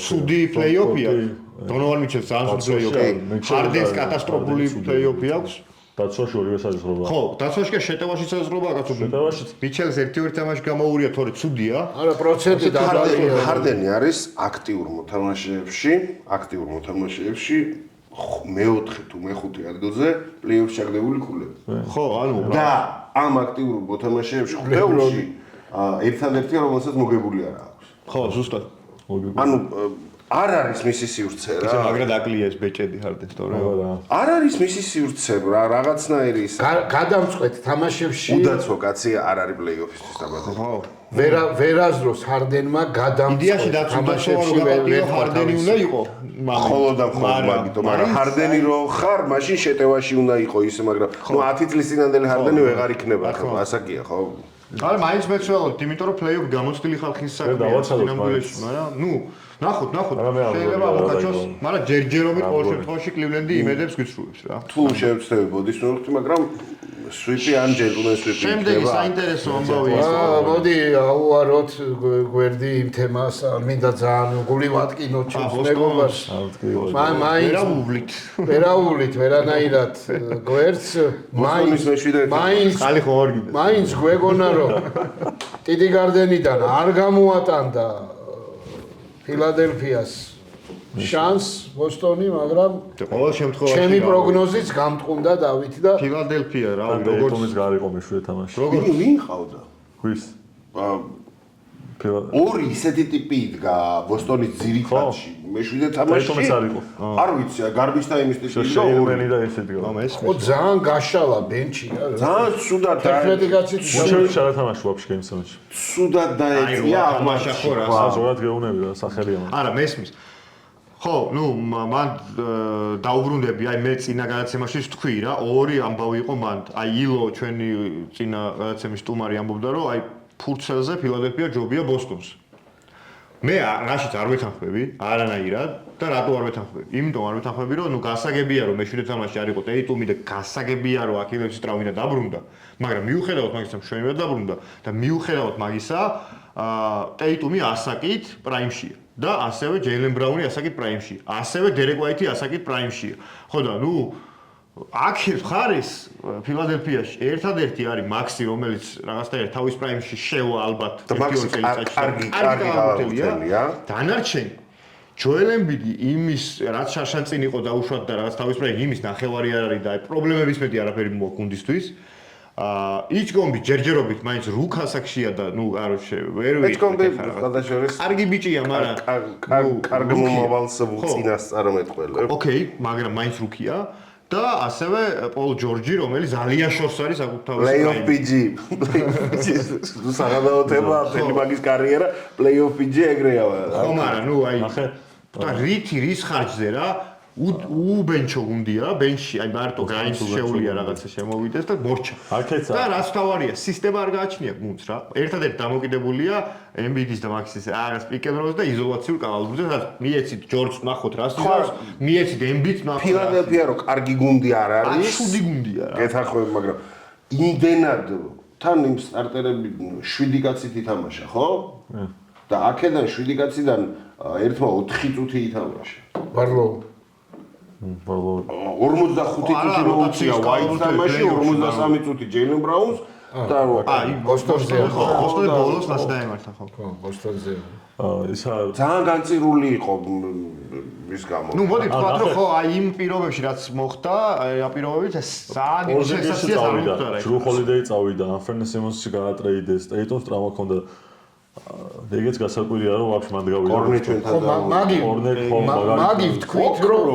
ცუდი პლეიოფია. დონოვან მიჩელს ძალიან ცუდი პლეიოფია. ჰარდენს კატასტროფული პლეიოფი აქვს. დაცვაში ორივე საზღვრობა. ხო, დაცვაში და შეტევაში საზღვრობა კაცო. შეტევაშიც. მიჩელს ერთი თამაში გამოურია, თორე ცუდია. არა, პროცენტი დაბალია. ჰარდენი არის აქტიურ მოთამაშეებში მეოთხე თუ მეხუთე ადგილზე პლეიოფში ჩაგდებული ქულები. ხო, ანუ და ამ აქტიურ მოთამაშეებში ხუთეულში ერთადერთია რომელსაც მოგებული არ აქვს. ხო, ზუსტად. ანუ არ არის მისი სივრცე რა. ისე მაგრად აკლია ეს ბეჭედი ჰარდენს, თორე არ არის მისი სივრცე რა, რაღაცნაირი ის. გადამწყვეტ თამაშებში უდაცო კაცი არ არის პლეიოფისთვის დაბადებული. ხო. ვერაზროს ჰარდენმა ინდიაში გადამწყვეტ თამაშებში ჰარდენი უნდა იყო. ხოლო და ხოლო მაგიტომ, მაგრამ ჰარდენი რო ხარ, მაშინ შეტევაში უნდა იყო ისე, მაგრამ ნუ 10 წლის წინანდელი ჰარდენი ვეღარ იქნება ხო, ასაკია ხო? არა, მაინც მეცველოთ, იმიტომ რომ პლეიოფ გამოცდილი ხალხის საქმეა სინამდვილეში, მაგრამ ნუ ნახოთ, შეიძლება მოგაჩვენოს, მაგრამ ჯერჯერობით ყოველ შემთხვევაში კლივლენდი იმედებს გვიცრუებს რა. თუ შევწდები ბოდის ნორთი, მაგრამ სვიპი ან ჯენტლმენ სვიპი შემდეგი საინტერესო ამბავია. მოდი აუაროთ გვერდი იმ თემას, მინდა ძალიან გული ვატკინოთ ჩვენს მეგობარს. ვერაუვლით, ვერანაირად გვერდს, მაინც გვეგონა რომ ტიდი გარდენიდან არ გამოატანდა ფილადელფიას შანს ბოსტონი, მაგრამ ყოველ შემთხვევაში ჩემი პროგნოზიც გამტყუნდა დავით და ფილადელფია რა, როგორც თომის გარიყო მეშვიდე თამაში. ვინ ყავდა? ვის? ორი ისეთი ტიპი იდგა ბოსტონის ძირითადში. მეშვიდე თამაში. არ ვიცი, გარბისტაიმის ტიპი და ორი და ესეთი გა. ო ძალიან გაშალა ბენჩი რა. ძალიან ცუდად ერთ-ერთი კაცი მოშევი არა თამაში ვაფშე გემსონში. ცუდად დაეწია აღმაშა ხო რა. ზოგადად გეუნები რა სახელია მან. არა, მესმის. ხო, ნუ მან დაუბრუნდები, აი მე წინა გადაცემაში ვთქვი რა, ორი ამბავი იყო მან. აი ილო ჩვენი წინა გადაცემის სტუმარი ამბობდა, რომ აი ფურცელზე ფილადელფია ჯობია ბოსტონს. მე რაშიც არ ვეთანხმები, არანაირად და რატო არ ვეთანხმები? იმიტომ არ ვეთანხმები, რომ ნუ გასაგებია რომ მეშვიდე თამაში არ იყო ტეიტუმი და გასაგებია რომ აქილევსის ტრავმა დაბრუნდა, მაგრამ მიუხედავად მაგისა მშვენივრად დაბრუნდა და მიუხედავად მაგისა, ტეიტუმი ასაკით პრაიმშია და ასევე ჯეილენ ბრაუნი ასაკით პრაიმშია, ასევე დერეკ ვაიტი ასაკით პრაიმშია. ხო და ნუ აქ ხარის ფილადელფიაში ერთადერთი არის მაქსი, რომელიც რაღაცნაირად თავის პრაიმში შევა ალბათ 1-2 წელიწადში. კარგი გაუწელია. დანარჩენი ჯოელ ემბიდი იმის რაც შარშან წინ იყო დაუშვათ და რაღაც თავის პრაიმში იმის ნახევარი არ არის და პრობლემების მეტი არაფერი მოაქვს გუნდისთვის. იჩგომბი ჯერჯერობით მაინც რუკ ასაკშია და ნუ აროშე ვერ ვიცი. იჩგომბი გადაშორის კარგი ბიჭია, მაგრამ კარგი მომავალს წინასწარმეტყველებს. ოკეი, მაგრამ მაინც რუკია. და ასევე პოლ ჯორჯი, რომელიც ძალიან შორს არის საკუთარ პლეიოფ პიჯი. საღამო თემა მთელი მაგის კარიერა პლეიოფ პიჯი ეგრეა. ხო, მაგრამ ნუ აი და რის ხარჯზე რა უბენჩო გუნდია, ბენჩი, აი მარტო გაინც შეუულია რაღაცა შემოვიდეს და მორჩა. აქეცა. და რაც თავარია, სისტემა არ გააჩნია გუნდს რა. ერთადერთი დამოკიდებულია ემბიდის და მაქსის რაღაც პიკ-ენ-როლს და იზოლაციურ კავალბურზე, სადაც მიეცით ჯორჯს ნახოთ რას იზოლავს, მიეცით ემბიდს ნახოთ. ფილადელფია რო კარგი გუნდი არ არის. ცუდი გუნდია რა. გეთახმები, მაგრამ იმდენად თან იმ სტარტერები 7 კაცით ითამაშა, ხო? და აქედან 7 კაციდან ერთმა 4 წუთი ითამაშა. ბარლოუ 45 წუთი მოუწია ვაიტს თამაში, 53 წუთი ჯეილენ ბრაუნს და ბოსტონზე ბოსტონზე ბოლოს ლას დაემართა ხო. ხო, ბოსტონზე. ისა ძალიან განწირული იყო ის გამო. ნუ მოდი თქვათ რომ ხო აი იმ პირობებში რაც მოხდა, ამ პირობებით ძალიან დიდი სენსაციას არ მოხდა. Drew Holiday წავიდა, Anthony Simmons-ში გაატრეიდეს, Tatum-ს ტრავმა ჰქონდა. ეგეც გასაკვირია რომ ვაფშე მანდ გავიდა. კორნი ჩვენთან მაგი ვთქვით რომ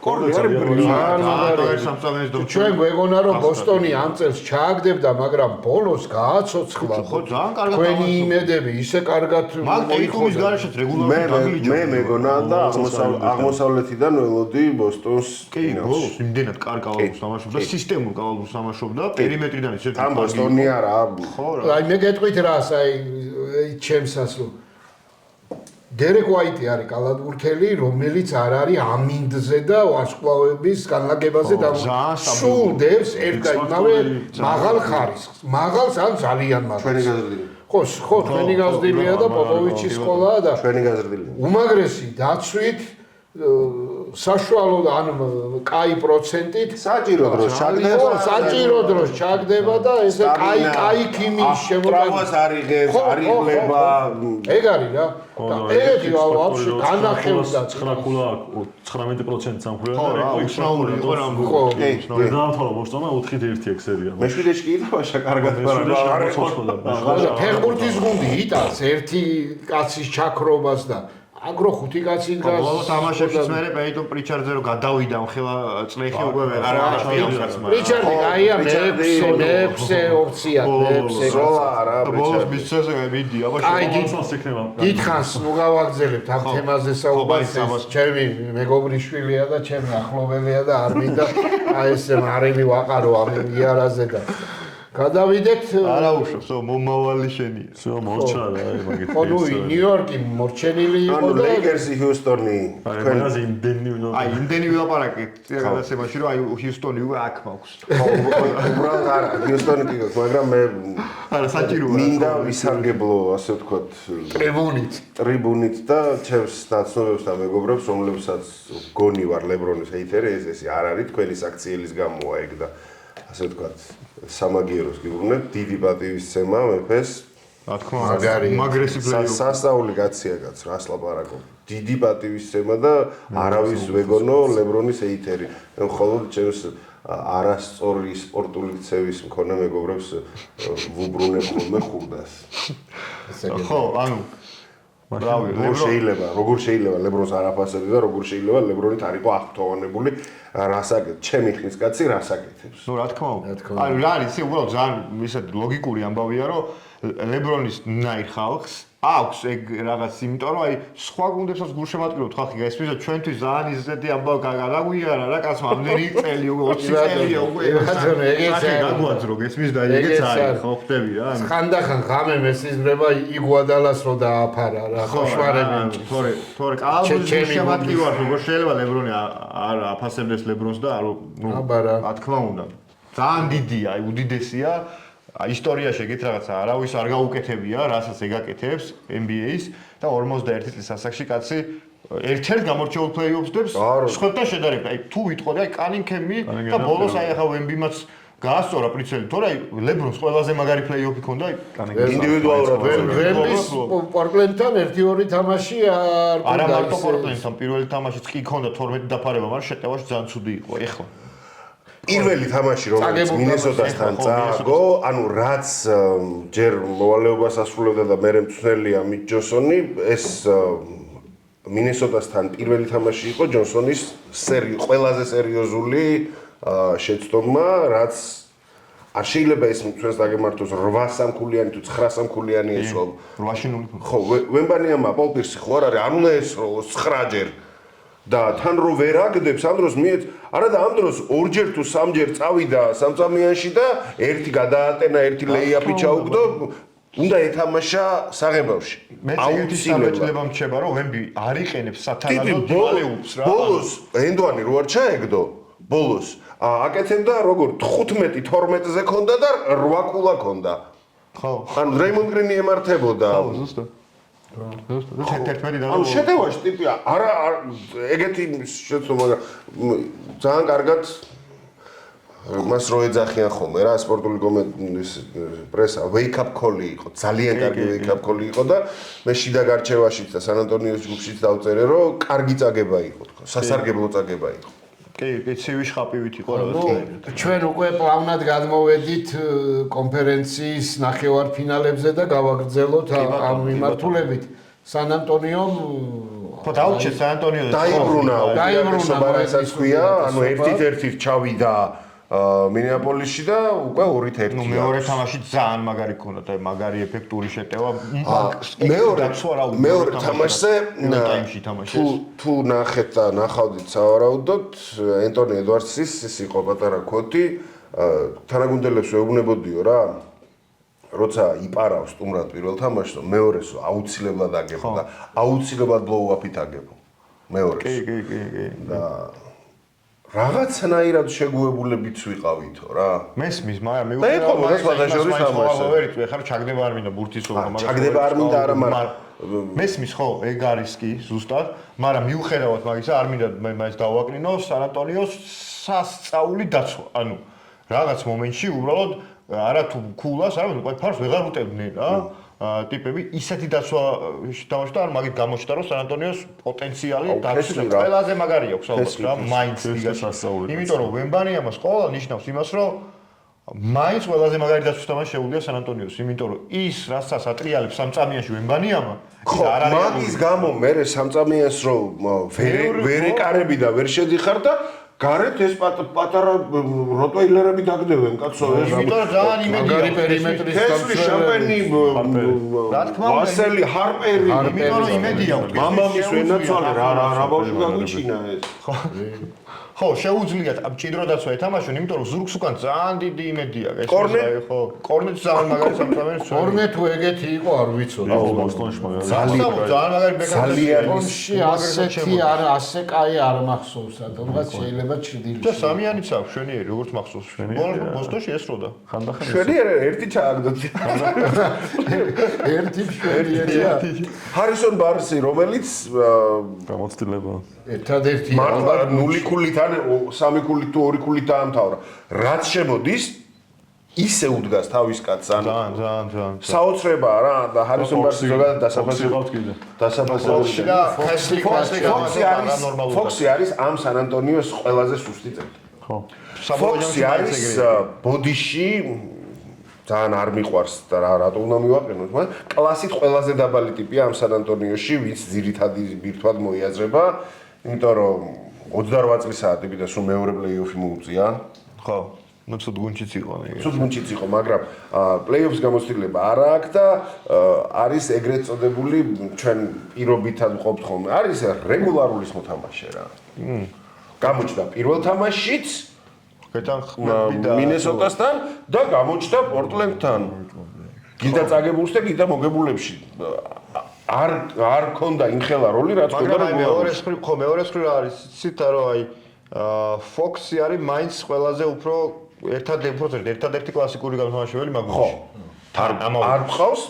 კორნი არის ბრილიანტი. ჩვენ გვეგონა რომ ბოსტონი ამ წელს ჩააგდებდა, მაგრამ ბოლოს გააცოცხლა. ხო, ძალიან კარგად თქვენი იმედები ისე კარგად მაგ ტეიტუმის გარეშე რეგულარულად დაგლიჯა. მე მეგონა და აღმოსავლეთიდან ველოდი ბოსტონს. კი, ბოლოს იმდენად კარგ კალათბურთს თამაშობდა, სისტემურ კალათბურთს თამაშობდა, პერიმეტრიდან ისე თან ბოსტონი არა. ხო რა. აი მე გეტყვით რას, აი ჩემსას რომ დერეკ ვაიტი არის კალათბურთელი, რომელიც არ არის ამინდზე და ვარსკვლავების განლაგებაზე და სულ დევს ერთ იმავე მაღალ ხარისხს. მაღალს ან ძალიან მაღალს. ჩვენი გაზრდილი. ხო, ჩვენი გაზრდილია და პოპოვიჩის სკოლაა და ჩვენი გაზრდილი. უმაგრესი დაცვით საშუალო ან კაი პროცენტით საჭირო დროს ჩაგდება, საჭირო დროს ჩაგდება და ესე კაი ქიმიის შემოგარებას არიღებს, არიღლება. ეგ არის რა. ეგეთი ვაფშე განახევდა 19% სამხურია ხო რა, უცნაური იყო რა. ხო, დაამთავრა ბოსტონმა 4-1 ეგ სერია. მეშვიდეში კი ითამაშა კარგად, მაგრამ არ იყო. ფეხბურთის გუნდი იტანს ერთი კაცის ჩაქრობას და აგრო ხუთი კაცი დგას. ბოლო თამაშებშიც მე პეიტონ პრიჩარდზე რომ გადავიდა მხელა წლეხი უკვე ვეღარ აღარ პრიჩარდი გაია მეექვსე ოფცია მეექვსე ზოლა რა ბოლოს მისცეს მიდი აბაში აი დიდხანს ნუ გავაგზელებთ ამ თემაზე საუბარს ჩემი მეგობრიშვილია და ჩემი ახლობელია და არ მინდა აი ესე მარილი ვაყარო ამ იარაზე და გადავიდეთ არა უშავს მომავალი შენია всё მორჩა რა მაგით ხო ნუ ნიუ-იორკი მორჩენილი იყო და ლეიკერსი ჰიუსტონი თქვენაზე იმდენი ვილაპარაკე გადასემაში რომ აი ჰიუსტონი უკვე აქ მაქვს უბრალოდ არა ჰიუსტონი კი გვაქვს მაგრამ მე არა საჭიროა მინდა ვისარგებლო ასე ვთქვათ ტრიბუნით და ჩემს დაცნობებს და მეგობრებს რომლებსაც გონი ვარ ლებრონის ჰეიტერი ეს არ არის თქვენი საქციელის გამოა ეგ და ასე ვთქვათ სამაგიეროს გიბრუნებ დიდი პატივისცემა მეფეს რა თქმა უნდა მაგრესი პლეიოფი სასწაული კაცია კაც რას ლაპარაკობ დიდი პატივისცემა და არავის ვეგონო ლებრონის ჰეიტერი მე მხოლოდ ჩემს არასწორი სპორტული ქცევის მქონე მეგობრებს ვუბრუნებ ხოლმე ხურდას ხო ანუ როგორ შეიძლება ლებრონს არაფასები და როგორ შეიძლება ლებრონით არ იყო აღფრთოვანებული რასაკეთებს ჩემი ხნის კაცი რასაკეთებს ნუ რა თქმა უნდა ანუ რა არის უბრალოდ ძალიან ისეთი ლოგიკური ამბავია რომ ლებრონის ნაირ ხალხს აქვს ეგ რაღაც იმიტომ რომ აი სხვა გუნდებსაც გულშემატკივრობთ ხალხი გაესმის და ჩვენთვის ძალიან ისეთი ამბავი გაგვიარა რა კაცო ამდენი წელი უკვე 20 წელია უკვე ეგეც გაგვაძრო გესმის და ეგეც არის ხო ხტები რა ხანდახან ღამე მესიზმრება იგუადალას რო დააფარა რა ხოშვარები თორე კალათბურთის გულშემატკივარს როგორ შეიძლება ლებრონი არ აფასებდეს ლებრონს და ნუ რა თქმა უნდა ძალიან დიდია აი უდიდესია ისტორიაში ეგეთ რაღაცა არავის არ გაუკეთებია, რასაც ეგაკეთებს NBA-ს და 51 წლის ასაკში კაცი ერთ-ერთ გამორჩეულ პლეიოფს დებს სხვებთან შედარებით. აი თუ ვიტყოდი, აი კანინგემი და ბოლოს აი ახლა ვემბიმაც გაასწორა პრიცელი, თორე აი ლებრონს ყველაზე მაგარი პლეიოფი ქონდა, აი ინდივიდუალურად ვემბის პორტლენდთან 1-2 თამაში არ ქონდა. არა მარტო პორტლენდთან, პირველი თამაშიც კი ქონდა 12 დაფარება, მაგრამ შეტევაში ძალიან ცუდი იყო. ეხლა პირველი თამაში რომელიც მინესოტასთან წააგო, ანუ რაც ჯერ მოვალეობას ასრულებდა და მერე მწვრთნელია მით ჯონსონი, ეს მინესოტასთან პირველი თამაში იყო ჯონსონის ყველაზე სერიოზული შეცდომა, რაც არ შეიძლება ეს მწვრთნელს დაგემართოს 8 სამქულიანი თუ 9 სამქულიანი ესვავ. 8 0 ხო, ვემბანიამმა პოლ პირსი ხო არ არის, არ უნდა ესროლოს 9 ჯერ. და თან რო ვერ აგდებს ამ დროს მიეც არა და ამ დროს 2ჯერ თუ 3ჯერ წავიდა სამწამიანში და ერთი გადაატენა ერთი ლეიაპი ჩაუგდო უნდა ეთამაშა საღებავში აუცილებლად მრჩება რომ ვემბი არ იყენებს სათანადოდ ვალეულს რა ბოლოს ენდვანი რო არ ჩაეგდო ბოლოს აკეთებდა როგორ 15-12-ზე ქონდა და 8 კულა ქონდა ხო ანუ დრეიმონდ გრინი ემართებოდა ხო ზუსტად ანუ შეტევაში ტიპი არა ეგეთი შეცდომა ძალიან კარგად მას რო ეძახიან ხოლმე რა სპორტული პრესა wake up call-ი იყო, ძალიან კარგი wake up call-ი იყო და მე შიდა გარჩევაშიც და სან ანტონიოს ჯგუფშიც დავწერე რომ კარგი წაგება იყო თქო, სასარგებლო წაგება იყო. კი, ცივი შხაპივით იყო რა. ჩვენ უკვე პლავნად გადმოვედით კონფერენციის ნახევარფინალებზე და გავაგრძელოთ ამ მიმართულებით. სან ანტონიომ ხო დაუჩე სან ანტონიო დაიბრუნა, დაიბრუნა, ქვია, ანუ 1-1 ჩავიდა მინეაპოლისში და უკვე 2-1. ნუ მეორე თამაში ძალიან მაგარი ქონდა და მაგარი ეფექტური შეტევა. მეორე თამაშზე თუ ნახეთ და ნახავდით სავარაუდოდ ენტონი ედვარდსის ის იყო პატარა ქოთი თანაგუნდელებს ვეუბნებოდიო რა როცა იპარავს სტუმრად პირველ თამაშს მეორესო აუცილებლად აგებო და აუცილებლად ბლოუ-აპით აგებო მეორეს კი და რაღაცნაირად შეგუებულებიც ვიყავითო რა მესმის მაგრამ მე უკვე სხვადასხვა თამაშზე ვერით ხარ ჩაგდება არ მინდა ბურთისობა მაგრამ ჩაგდება არ მინდა არა მაგრამ მესმის ხო ეგ არის კი ზუსტად მაგრამ მიუხედავად მაგისა არ მინდა მე მაინც დავაკნინო სან ანტონიოს სასწაული დაცვა ანუ რაღაც მომენტში უბრალოდ არა თუ ქულას არა უკვე ფარს ვეღარ უტევდნენ რა ტიპები ისეთი დაცვა თამაშობდა არ მაგით გამოჩნდა რომ სან ანტონიოს პოტენციალი დაცვის ყველაზე მაგარი აქვს ალბათ რა მაინც ლიგაში იმიტომ რომ ვემბანიამას ყველა ნიშნავს იმას რომ მაინც ყველაზე მაგარი დაცვის თამაში შეუძლია სან ანტონიოს იმიტომ რომ ის რასაც ატრიალებს სამწამიაში ვემბანიამა ხო მაგის გამო მე სამწამიას რომ ვერ ეკარები და ვერ შედიხარ და გარეთ ეს პატარა როტვეილერები დაგდებენ კაცო ეს იმიტომ ძალიან იმედია პერიმეტრის თესლი შამპენი რა თქმა უნდა ვასელი ჰარპერი იმიტომ რომ იმედია მამამის ვენაცვალე რა ბავშვი გაგვიჩინა ეს ხო შეუძლიათ მჭიდრო დაცვა ეთამაშონ იმიტომ რომ ზურგს უკან ძალიან დიდი იმედია ეს ხო კორნეტ ძალიან მაგარი სამწამეს კორნეტ თუ ეგეთი იყო არ ვიცოდი ბოსტონში მაგარი ძალიან მაგარი ბეკაპი ბოსტონში ასეთი არ ასე კაი არ მახსოვს სადღაც შეიძლება ჩრდილში და სამიანიც აქვს შვენიერი როგორც მახსოვს ბოსტონში ესროდა ხანდახან შვენიერი ერთი ჩააგდოთ ერთი შვენიერია ჰარისონ ბარსი რომელიც გამოცდილება ერთადერთი მართლა 0 ქულით ან 3 ქულით თუ 2 ქულით დაამთავრა რაც შემოდის ისე უდგას თავის კაცს ან ძალიან საოცრებაა რა და ჰარისონ ბარსი ზოგადად დასაფასებელია და ფოქსი არის ამ სან ანტონიოს ყველაზე სუსტი წევრი ხო ფოქსი არის ბოდიში ძალიან არ მიყვარს და რატო უნდა მივაყენოთ მაგრამ კლასით ყველაზე დაბალი ტიპია ამ სან ანტონიოში ვინც ძირითადი ბირთვად მოიაზრება იმიტომ რომ 28 წლისაა ტიპი და სულ მეორე პლეიოფი მოუწია ხო ну ცუდ გუნჩიც იყო მე ცუდ გუნჩიც იყო მაგრამ პლეიოფის გამოცდილება არ აქვს და არის ეგრეთ წოდებული ჩვენ პირობითად ვყოფთ ხოლმე არის რეგულარულის მოთამაშე რა გამოჩნდა პირველ თამაშშიც მინესოტასთან და გამოჩნდა პორტლენდთან გიდა წაგებულს და გიდა მოგებულებში არ ქონდა იმხელა როლი რაც ქონდა მეორე მხრივ არის ციტა რომ აი ფოქსი არის მაინც ყველაზე უფრო ერთადერთი კლასიკური გამთამაშებელი მაგურში არ ხავს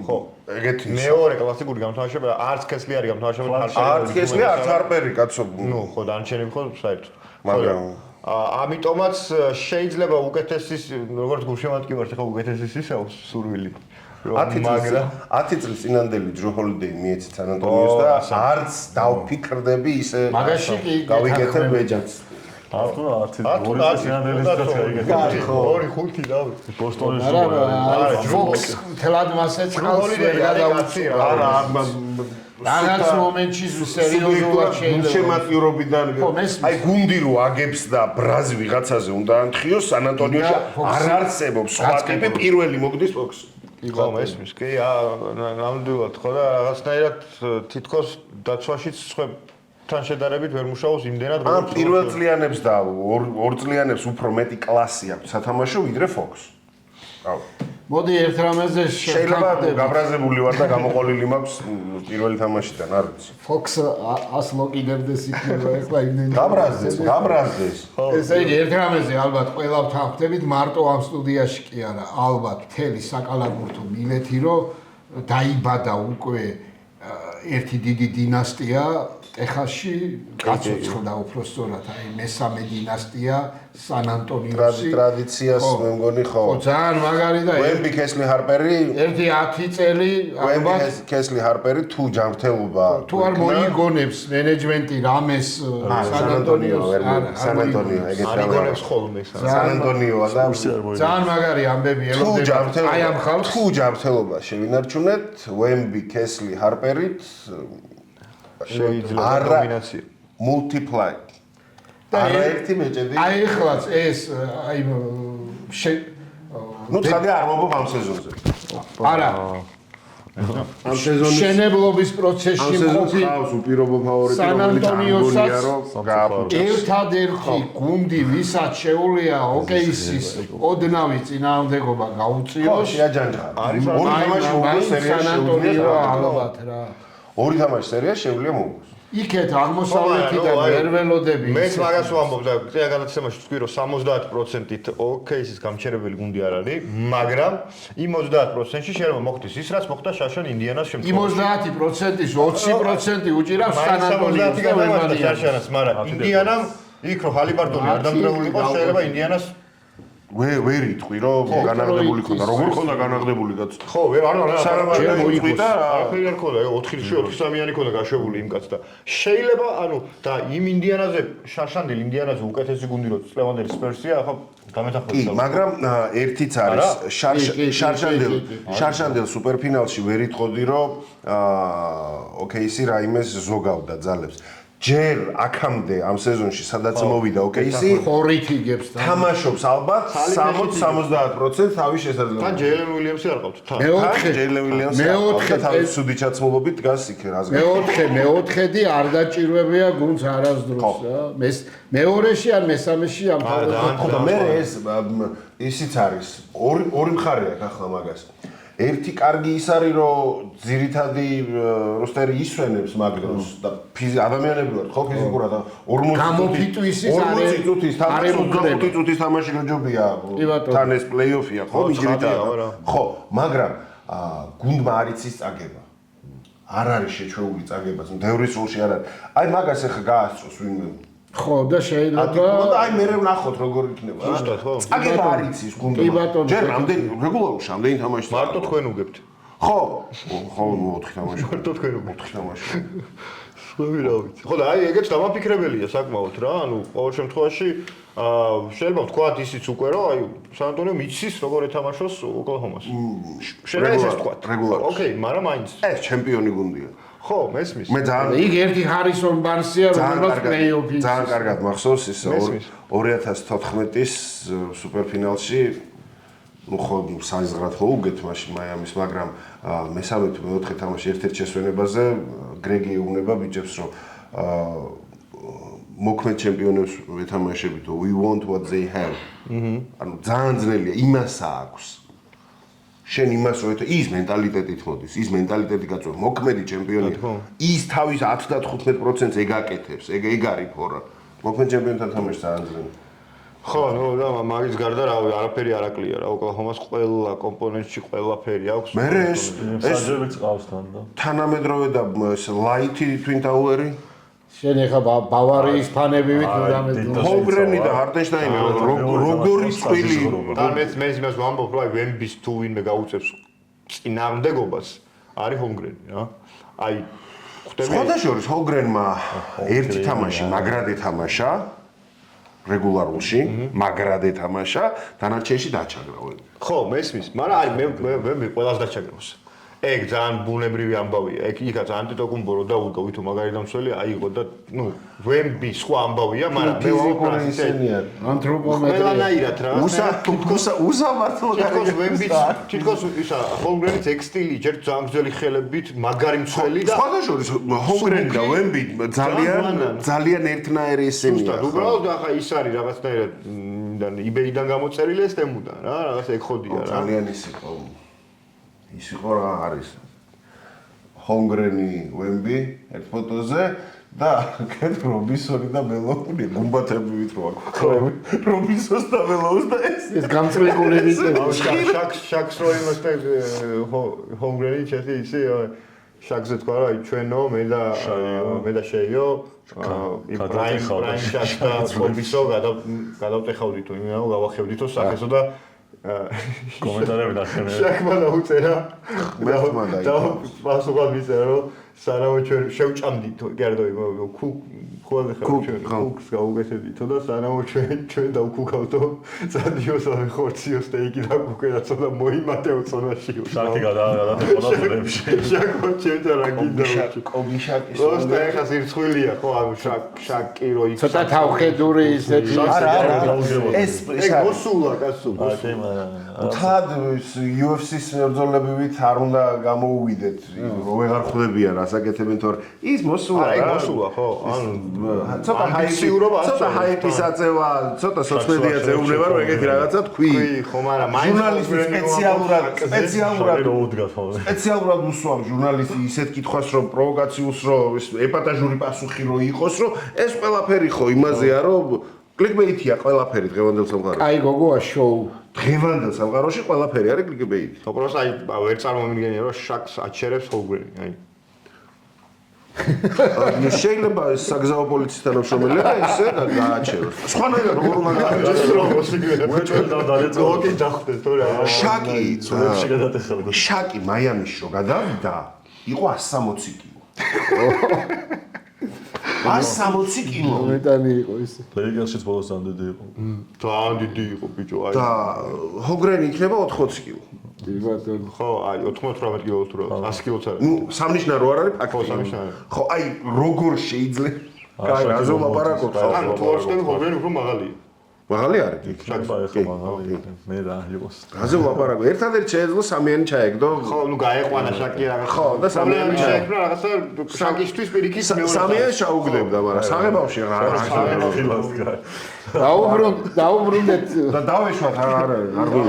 ხო ეგეთი მეორე კლასიკური გამთამაშებელი არც კესლი არის გამთამაშებელი არც კესლი არც ჰარპერი კაცო ნუ ხო დანარჩენები ხო საერთოდ მაგრამ ამიტომაც შეიძლება უკეთესის როგორც გულშემატკივარი ვარ ხო უკეთესის ისე სურვილი 10 წლის წინანდელი ჯრო ჰოლიდეი მიეცით სან ანტონიოს და არც დავფიქრდები ისე მაგაში კი გავიკეთებ ვეჯაც არტო 10 წინანდელი წაიგეთ 2-5 და ბოსტონის ფოქს თელად მასე წყალს ვერ გადაუწია არა რაღაც მომენტში სერიოზულად შეიძლება შემატიურობიდან აი გუნდი რო აგებს და ბრაზი ვიღაცაზე უნდა ანთხიოს სან ანტონიოში არ არსებობს სხვა ტიპი პირველი მოგდის ფოქსი ხო მესმის კი ნამდვილად ხო და რაღაცნაირად თითქოს დაცვაშიც თან შედარებით ვერ მუშაობს იმდენად ამ პირველ წლიანებს და ორ წლიანებს უფრო მეტი კლასი აქვს სათამაშო ვიდრე ფოქს მოდი ერთ რამეზე შეიძლება გაბრაზებული ვარ და გამოყოლილი მაქვს პირველი თამაშიდან არ ვიცი ფოქს 100 მოკიდერდეს იქნება ეხლა იმდენი გაბრაზდეს ესე იგი ერთ რამეზე ალბათ ყველავთან ხვდებით მარტო ამ სტუდიაში კი არა ალბათ მთელი საკალათბურთო მილეთი რომ დაიბადა უკვე ერთი დიდი დინასტია ტეხასში გაწოცხლდა უпростоრად აი მესამე დინასტია სან ანტონიოსი ტრადიციას მე მგონი ხო ძალიან მაგარი და ვემბი კესლი ჰარპერი ერთი 10 წელი ალბათ კესლი ჰარპერი თუ ჯანმრთელობა თუ არ მოიგონებს მენეჯმენტი რამეს სან ანტონიოს არიგონებს ხოლმე სან ანტონიოა და ძალიან მაგარი ამბები ელოდება აი ამ ხალხს თუ ჯანმრთელობა შევინარჩუნეთ ვემბი კესლი ჰარპერით შეიძლება დომინაცია multiply არაერთი მეჭედი აი ეხლაც ეს აი ნუ ცხადი არ მოგობ ამ სეზონზე არა ამ სეზონის შენებლობის პროცესში მყოფი ხავს უპირობო ფავორიტი სან რომელიც ანტონიოსაც ამგონია რომ გააფუჭა ერთადერთი გუნდი ვისაც შეუძლია ოკეისის ოდნავი წინააღმდეგობა გაუწიოს შეაჯანჯა არის ორი თამაში მოგოს სერია სან ანტონიო ალბათ რა ორი თამაში სერია შეუძლია მოგოს იქეთ აღმოსავლეთიდან ვერ ველოდები მეც მაგას ვამბობ და წინა განაცემაში ვთქვი რომ 70%-ით ოკეისის გამჩერებელი გუნდი არ არის, მაგრამ იმ 30%-ში შეიძლება მოხდეს ის რაც მოხდა შაშან ინდიანას იმ შემთხვევაში. 30%-ის 20% უჭირავს სან ანტონიოს და ვერმანიანს. შაშანას, მაგრამ ინდიანამ იქ რო ჰალიბარტონი არ დამკვირვებული იყო, შეიძლება ინდიანას ვერ იტყვი რომ განაღდებული ხონდა როგორ ხონდა განაღდებული კაც ხო, ვერ არა, სარამატა იტყვი და არაფერი არ ხონდა, 4-3-იანი ხონდა გაშებული იმ კაც და შეიძლება, ანუ და იმ ინდიანაზე შაშანდელ ინდიანაზე უკეთესი გუნდი რო წლევანდელი სპერსია, ახლა გამეთახმება. კი, მაგრამ ერთიც არის შარშანდელ სუპერფინალში ვერ იტყოდი რომ ოკეისი რაიმეს ზოგავდა ძალებს. ჯერ აქამდე ამ სეზონში სადაც მოვიდა ოკეისი ხორით იგებს და თამაშობს ალბათ 60-70% თავის შესაძლებლობით. თან ჯეილენ უილიამსი არ ყავთ. თან. ჯეილენ უილიამსი თავის სუდი ჩაცმულობით დგას იქ რაზმ. მეოთხედი არ დაჭირვებია გუნდს არასდროს რა. მეორეში ან მესამეში ამ ხო და მე ეს ისიც არის ორი მხარე აქვს ახლა მაგას. ერთი კარგი ის არის რომ ძირითადი როსტერი ისვენებს მაგდროს და ადამიანები ვართ ხო ფიზიკურად 40 წუთის თამაში გაჯობია თან ეს პლეიოფია ხო ძირითადად ხო მაგრამ გუნდმა არ იცის წაგება არ არის შეჩვეული წაგებაც მდევრის სულში არ არის აი მაგას ახლა გაასწროს ვინმე ხო და შეიძლება აი მე ვნახოთ როგორ იქნება ზუსტად ხო წაგება არ იცის გუნდმა ჯერ რამდენი რეგულარულად რამდენი თამაში მარტო თქვენ უგებთ ხო 4 თამაში მარტო თქვენ უგებთ 4 თამაში სხვები რა ვიცი ხო და აი ეგეც დამაფიქრებელია საკმაოდ რა ანუ ყოველ შემთხვევაში შეიძლება ვთქვათ ისიც უკვე რომ აი სან ანტონიო მიცის როგორ ეთამაშოს ოკლაჰომას შეიძლება ეს ვთქვათ ოკეი მაგრამ მაინც ეს ჩემპიონი გუნდია ხო მესმის მე ძალიან იქ ერთი ჰარისონ ბარსია რომელიც პლეიოფი ძალიან კარგად მახსოვს ის 2014-ის სუპერფინალში ну ხო საზღრად მოუგეთ მაშინ მაიამის მაგრამ მესამე თუ მეოთხე თამაში ერთ-ერთ შესვენებაზე გრეგი ეუბნება ბიჭებს რომ მოქმედ ჩემპიონებს ვეთამაშებით we want what they have ანუ ძალიან ძნელია იმასა აქვს შენ იმას რო ის მენტალიტეტით მოდის ის მენტალიტეტი გაწვა მოქმედი ჩემპიონია ის თავის 10-15%-ს ეგაკეთებს ეგ არის ფორა მოქმედ ჩემპიონთან თამაში ძალიან ძნელია ხო, ნუ და მაგის გარდა რავი, არაფერი არ აკლია რა, ოკლაჰომას ყველა კომპონენტში ყველაფერი აქვს. მე ეს საჯებიც ყავს თან და თანამედროვე და ლაითი twin tower-ი შენ ეხა ბავარიის ფანები ვით დამეძო ჰოლგრენი და ჰარდენშტაინი როგორი წვილი და მე იმას ვამბობ, რომ აი ვემბის თუ ვინმე გაუწევს წინააღმდეგობას, არის ჰოლგრენი რა. აი ხვდები სხვადასხვა ჰოლგრენმა ერთი თამაში მაგრად ეთამაშა რეგულარულში, მაგრად ეთამაშა, დანარჩენში დაჩაგრავენ. ხო, მესმის, მაგრამ აი მე ყველას დაჩაგრავს. ეგ ძალიან ბუნებრივი ამბავია. ეგ იქაც ანტიტოკუმბო და ულკა ვითომ მაგარი დამსველი აიღო და ნუ ვემბი სხვა ამბავია, მაგრამ მე ვამბობ ისენია. ანთროპომეტრია. ყველანაირად რა. უსამართლო თითქოს ვემბიც, თითქოს ისა ჰოლგრენის ექსტილი ჯერ ძალიან გრძელი ხელებით, მაგარი მცველი და სხვადასხვა ჰოლგრენი და ვემბი ძალიან ერთნაირი ესენია. ზუსტად, უბრალოდ ახლა ის არის რაღაცნაირად იბეიდან გამოწერილი ეს თემუდან რა, რაღაც ეგ ხოდია რა. ძალიან ის იყო რა არის ჰოლგრენი ვემბი ერთ ფოტოზე და კეთ რობინსონი და მელოუნი გუმბათები ვით რო აქვს რობინსონს და მელოუნს და ეს გამწრებული ვიცი შაქს რო იმასთან ჰოლგრენი ჩეთი ისე შაგზე თქვა რა, აი ჩვენო, მე და შეიო, იბრაიმ შაშტა ხობისო გადავტეხავდითო, იმენა გავახევდითო სახესო და კომენტარები ნახე მე. შაქმა დაუწერა. მე თმა და პასუხად მიწერა რომ სანამ ჩვენ შევჭამდითო, გერდო ხოლმე ხუქს გაუგეთებითო და სანამ ჩვენ დავქუქავთო სადიოს ამ ხორციო სტეიკი დაგუქედაცო და მოიმატეო წონაში. შაკი გადააყოლა ზოლებში. შაკო ჩემთან რა გინდა კოგიშაკის ოსტა ეხა სირცხვილია ხო ანუ შაკი რო იქ ცოტა თავხედური ისეთი ეს მოსულა კაცო თად UFC-ს მებრძოლებივით არ უნდა გამოუვიდეთ რომ ვეღარ ხვდებიან რასაკეთებენ თორე ის მოსულა რა მოსულა ხო ანუ ცოტა ჰაიპის აწევა ცოტა სოციალიზაცია ეუბნება რომ ეგეთი რაღაცა თქვი ხო მაგრამ ჟურნალისტი სპეციალურად უსვამ ჟურნალისტი ისეთ კითხვას რომ პროვოკაციულს რომ ეპატაჟური პასუხი რო იყოს რომ ეს ყველაფერი ხო იმაზეა რომ კლიკბეითია ყველაფერი დღევანდელ სამყაროში აი გოგოა შოუ დღევანდელ სამყაროში ყველაფერი არის კლიკბეითი უბრალოდ აი ვერ წარმომიდგენია რომ შაკს აჩერებს ჰოგვენი აი შეიძლება საგზაო პოლიციის თანამშრომელია ესე გააჩეროს. სხვანაირად როგორ უნდა გააჩეროს? უეჭველი და დადეწო. გოგი დახვდეს თორე. შაკი ცურებში გადატეხავდა. შაკი მაიამის შო გადავიდა, იყო 160 კილო. 160 კილო. მეტანი იყო ის. ლეიგაშიც ბოლოს ამდენი იყო. ძალიან დიდი იყო ბიჭო აი. და ჰოგრენი იქნება 80 კილო. ბატონო. ხო, აი 98 კილოს თუ 100 კილოც არის. ნუ სამნიშნარო არ არის ფაქტი. ხო, სამნიშნარო. ხო, აი როგორ შეიძლება? კაი, რაზე ვლაპარაკობ ხო? ანუ თორშტენი ჰოგრენი უფრო მაღალია. მაღალი არის იქ. შაკბა ეხა მაღალი მე რა იყოს. რაზე ვლაპარაკობ? ერთადერთი შეეძლო სამიანი ჩაეგდო. ხო, ნუ გაეყვანა შაკი რაღაც. ხო, და სამიანი შეექმნა რაღაცა შაკისთვის პირიქით მეორე. სამიანი ჩაუგდებდა, მაგრამ საღებავში რა დაუბრუნდეთ და დავეშვათ არ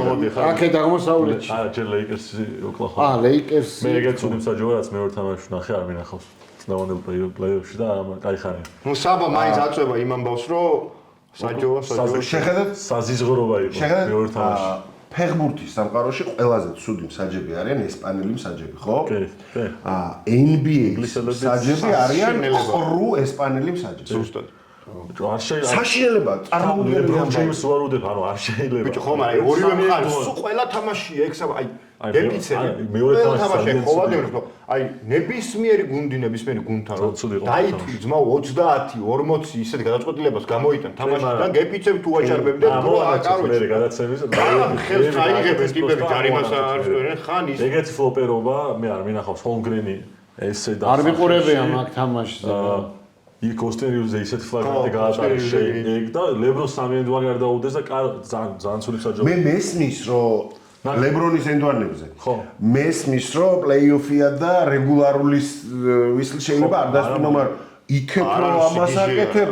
მოდი ხარ. აქეთ აღმოსავლეთში. არა, ჯერ ლეიკერსი ოკლაჰომა. ლეიკერსი. მე ეგეც უდი მსაჯოა რაც მეორე თამაშში ნახე არ მინახავს. წნევანდელ პლეიოფში და კაი ხანია. ნუ საბა მაინც აწובה იმ ამბავს რომ საჯოა შეხედეთ საზიზღრობა იყო მეორე თამაში. ფეხბურთის სამყაროში ყველაზე ცუდი მსაჯები არიან ესპანელი მსაჯები, ხო? კი, კი. NBA-ის მსაჯები არიან ყრუ ესპანელი მსაჯები. ზუსტად. ბიჭო, არ შეიძლება. საშინელებაა, წარმოუდგენელი ლებრონ ამბავი. ჯეიმს ვარუდებ, ანუ არ შეიძლება. ბიჭო, ხო, მაგრამ ორივე მხარეს სულ ყველა თამაშია ეგ საბა აი დეფიციტი. მეორე თამაში ხოვადევნებს, რომ აი ნებისმიერი გუნდი ნებისმიერი გუნდთან რომ დაითვლი ძმაო 30, 40 ისეთ გადაწყვეტილებას გამოიტან თამაში და გეფიცებ თუ აჭარბები და თუ აკაროჩი. მე გადაცემის და ხელს აიღებენ ტიპები ჯარიმას არ შევერენ ხან ის ეგეთი ფლოპერობა მე არ მინახავს ჰოლგრენი ესე და არ ვიყურებია მაგ თამაშზე. იქ ოსტერიუზე ისეთი ფლაგრანტი გაატარეს ეგ და ლებრონ სამიენდვანი არ დაუდეს და ძალიან ცუდი საჯო. მე მესმის რომ ლებრონის ენდვანებზე. ხო. მესმის რომ პლეიოფია და რეგულარული ვისლი შეიძლება არ დასწინო, მაგრამ იქეთ რომ ამას აკეთებ,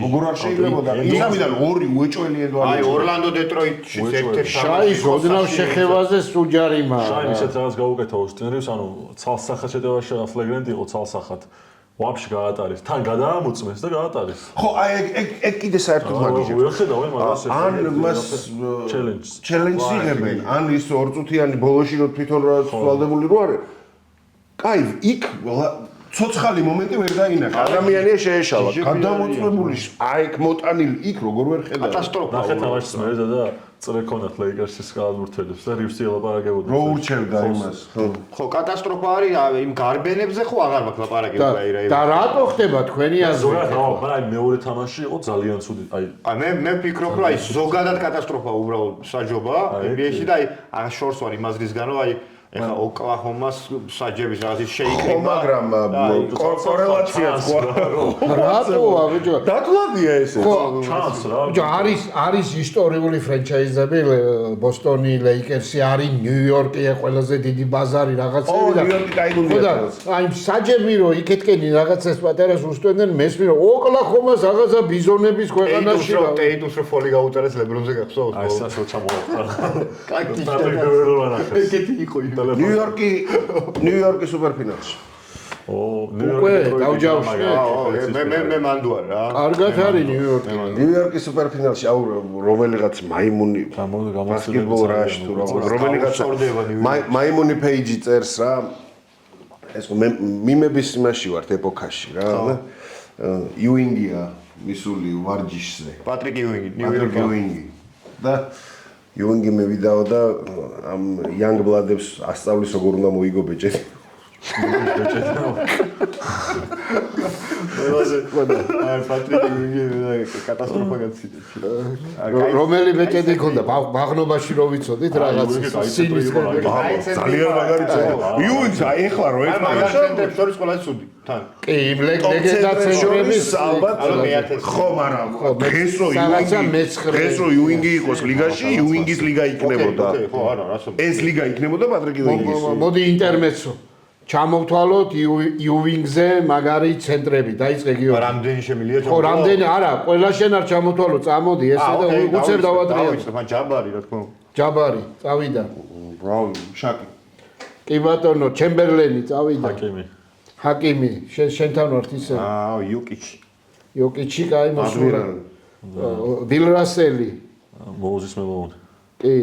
როგორ არ შეიძლებოდა. იმისამიდან ორი უეჭველი ენდვანი. აი ორლანდო დეტროიტში ერთ-ერთი შაის ოდნავ შეხევაზე სუჯარიმა. შაი ისეთ რაღაც გაუკეთა ოსტერიუს, ანუ ცალსახად შეტევაში ფლაგრანტი იყო ცალსახად. ვაფშე გაატარეს, თან გადაამოწმეს და გაატარეს. ხო, აი ეგ კიდე საერთოდ მაგიჟებს. ვეხედავენ მაგას ან მას ჩელენჯს იღებენ, ან ის ორწუთიანი ბოლოში რო თვითონ რა სვალდებული რო არის. კაი, იქ ცოცხალი მომენტი ვერ დაინახა. ადამიანია შეეშალა. გადამოწმებული, აი ეგ მოტანილი იქ როგორ ვერ ხედავ. კატასტროფა. ნახე თამაშის მერე და წრე ქონათ ლეიკერსის გაადმურთელებს და რივსი ელაპარაკებოდა. რო ურჩევდა იმას. ხო, კატასტროფა არის იმ გარბენებზე ხო აღარ მაქვს ლაპარაკი და რატო ხდება თქვენი აზრით? ზოგადად, მაგრამ მეორე თამაში იყო ძალიან ცუდი. აი მე ვფიქრობ რომ აი ზოგადად კატასტროფა უბრალოდ საჯობა NBA-ში და აი შორს ვარ იმაზრისგან რომ აი ეხა ოკლაჰომას საჯების რაღაცის შეიკრიბა. ხო, მაგრამ კორელაციაც ხო რატოა ბიჭო? დაკვლადია ესე. ჩანს რა. ბიჭო, არის ისტორიული ფრენჩაიზები, ბოსტონი, ლეიკერსი, არის ნიუ-იორკია ყველაზე დიდი ბაზარი რაღაცები და ნიუ-იორკი დაიგუნდა. აი საჯები რომ იქეთკენი რაღაცას პატარას უსტვენდნენ, მესმის რომ ოკლაჰომას რაღაცა ბიზონების ქვეყანაში რა. ტეიტუმს რო ფოლი გაუტერეს ლებრონზე გახსოვს? აი ეს რა ჩამოაყარა. კაკი ეგეთი იყო იმ ნიუ-იორკის სუპერფინალში. უკვე დავჯავშე. მე მანდوار რა. კარგად არის ნიუ-იორკი. ნიუ-იორკის სუპერფინალში აუ რომელიღაც მაიმუნი ბასკეტბოლ რაშ თუ რა რომელიღაც მაიმუნი პეიჯი წერს რა ეს მე მიმების იმაში ვართ ეპოქაში რა. იუინგია მისული ვარჯიშზე. პატრიკ იუინგი, პატრიკ იუინგი. და იუინგი მე ვიდაო და ამ young blood-ებს ასწავლის როგორ უნდა მოიგო ბეჭედი. პატრიკ იუინგი კატასტროფა გაციდა. რომელი ბეჭედი ქონდა ბაღნობაში რო ვიცოდით რაღაც სინის ძალიან მაგარი ცოტა. იუინგს აი ეხლა რო მაგარ ეხლა ცენტრებს შორის ყველაზე ცუდი. თან. კი იმ ლეგენდა ცენტრების ალბათ ხო, მაგრამ დღეს რო იუინგი იყოს ლიგაში, იუინგის ლიგა იქნებოდა. ხო, არა, რასო. ეს ლიგა იქნებოდა პატრიკ იუინგის. მოდი ინტერმეცო ჩამოვთვალოთ იუინგზე მაგარი ცენტრები დაიწყე გიორგი რამდენი შემილია ხო რამდენი არა ყველა შენ არ ჩამოვთვალო წამოდი ესე და უცებ დავადრია მან ჯაბარი რა თქმა უნდა ჯაბარი წავიდა ბრავი შაკი კი ბატონო ჩემბერლენი წავიდა ჰაკიმი ჰაკიმი შენთან ვართ ისე იუკიჩი იოკიჩი კაი მოსულა ვილრასელი მოუზის მელოუნი კი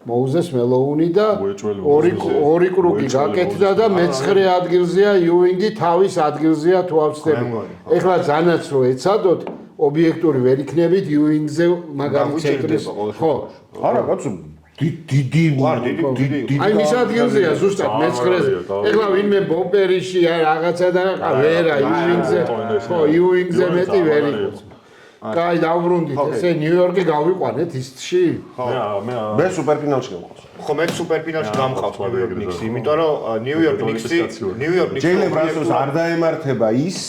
მოუზეს მელოუნი და ორი კრუკი გაკეთდა და მე-9 ადგილზეა იუინგი თავის ადგილზეა თუ ავსდები. ეხლა ზანაც რო ეცადოთ ობიექტური ვერ იქნებით იუინგზე მაგარი ცენტრის ხო არა კაცო დიდი აი მის ადგილზეა ზუსტად მე-9-ზე ეხლა ვინმე ბოპერიში აი რაღაცა და ვერა იუინგზე ხო იუინგზე მეტი ვერ იყოს კაი დავბრუნდით ესე ნიუ-იორკი გავიყვანეთ ისტში მე სუპერფინალში გავყავს ხო მე სუპერფინალში გამყავს ნიუ-იორკ ნიქსი იმიტომ რომ ნიუ-იორკ ნიქსი ჯეილენ ბრანსონს არ დაემართება ის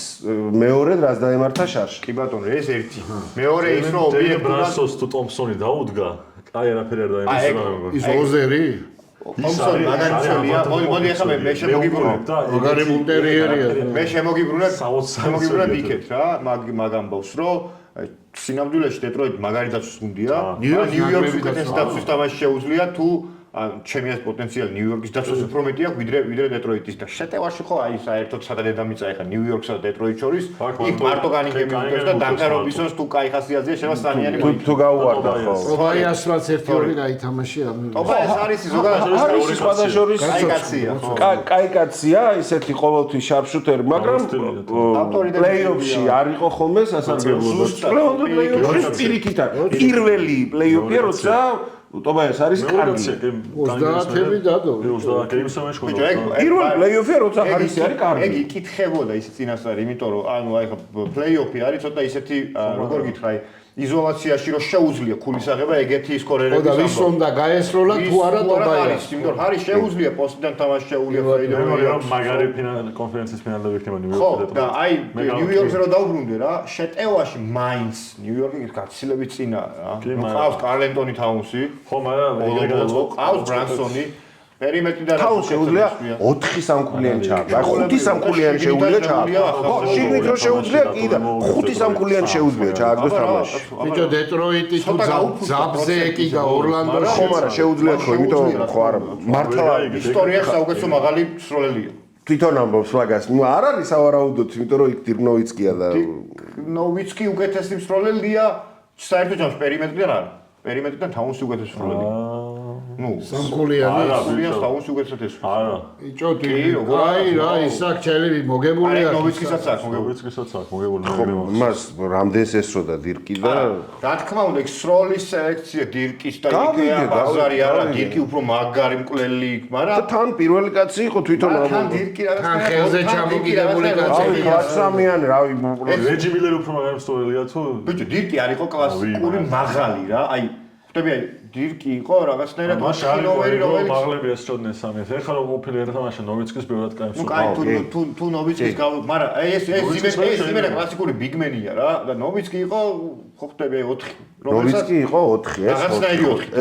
მეორედ რაც დაემართა შარში კი ბატონო ეს ერთი მეორე ის რომ ჯეილენ ბრანსონს თუ ტომპსონი დაუდგა კაი არაფერი არ დაემართა ის ოზერი თომსონი მაგარი ცელია მოდი ახლა მე შემოგიბრუნებ მაგარი მუნტერიერია მე შემოგიბრუნებ იქეთ რა მაგ ამბავს რომ სინამდვილეში დეტროიტ მაგარი დაცვის გუნდია ნიუ-იორკს უკეთესი დაცვის თამაში შეუძლია თუ ჩემი ეს პოტენციალი ნიუ-იორკის დაცვის უფრო მეტი აქვს ვიდრე დეტროიტის და შეტევაში ხო აი საერთოდ სადა დედამიწა ეხა ნიუ-იორკსა და დეტროიტ შორის იქ მარტო განიგები უკეთებს და დანკან რობინსონს თუ კაი ხასიათზეა შევა სანიანი თუ გაუვარდა ხო ობაიასმაც 1-2 გაითამაში ობაიას არის ზოგადად არის სხვადასხვა კაი კაცია კაი კაცია ისეთი ყოველთვის შარპშუტერი მაგრამ პლეიოფში არ იყო ხოლმე სასარგებლო პლეიოფში პირიქით პირველი პლეიოფია როცა უტობაიას არის კარგი 30-ები დადო 30 გეიმსამეში ხო პირველი პლეიოფია როცა ხარისი არის კარგი ეგ იკითხებოდა ის წინასწარი იმიტომ რომ ანუ აი ხა პლეიოფი არის ცოტა ისეთი როგორ გითხრა იზოლაციაში რომ შეუძლია ქულისაღება ეგეთი სკორერების და ვის უნდა გაესროლა თუ არა ტობაიას იმიტომ რომ არის შეუძლია პოსტიდან თამაში შეუძლია მაგარი კონფერენციის ფინალები იქნება ნიუ-იორკში ხო და აი ნიუ-იორკზე რომ დაუბრუნდე რა შეტევაში მაინც ნიუ-იორკი გაცილებით წინა რა ყავს კარლენტონი თაუნსი ხო მაგრამ ყავს ბრანსონი პერიმეტრიდან თავს შეუძლია 4 სამკულიანი ჩააბა 5 სამკულიანი შეუძლია ჩააბა ხო შიგნით რო შეუძლია კი და 5 სამკულიანი შეუძლია ჩააგდეს თამაში ბიჭო დეტროიტი თუ ზაბზე ეკიდა ორლანდოში ხო მაგრამ შეუძლია ხო იმიტომ ხო არა მართლა ისტორიაში საუკეთესო მაღალი სროლელია თვითონ ამბობს მაგას არ არის სავარაუდოდ იმიტომ რომ იქ დირნოვიცკია და ნოვიცკი უკეთესი სროლელია საერთოდ ჯამს პერიმეტრიდან არა პერიმეტრიდან თაუნსი უკეთესი სროლელია ну სამკულიანი თაუნსი უკეთესად არა ბიჭო აი რა ისაკ ჩელები მოგებულია ნოვიცკისაც აქვს მოგებული მას რამდენს ესროდა დირკი და რა თქმა უნდა იქ სროლის სელექცია დირკის და იქია ბაზარი არა დირკი უფრო მაგარი მკვლელი მაგრამ თან პირველი კაცი იყო თვითონ თან დირკი თან ხელზე ჩამოგიდებული კაცი კლასამიანი რავი რეჯი მილერი უფრო მაგარი სტორილია თუ ბიჭო დირკი არ იყო კლასიკური მაღალი რა აი ხვდები აი დირკი იყო რაღაცნაირად მაშინოვერი რომელიც მაღლები ესწოდნენ სამეთ ეხლა რომ ყოფილი ერთმანეთში ნოვიცკის ბევრად კაი ну кай თუ ნოვიცკის მაგრამ ეს იმენა კლასიკური ბიგმენია რა და ნოვიცკი იყო ხო ხვდები აი 4 ნოვიცკი იყო 4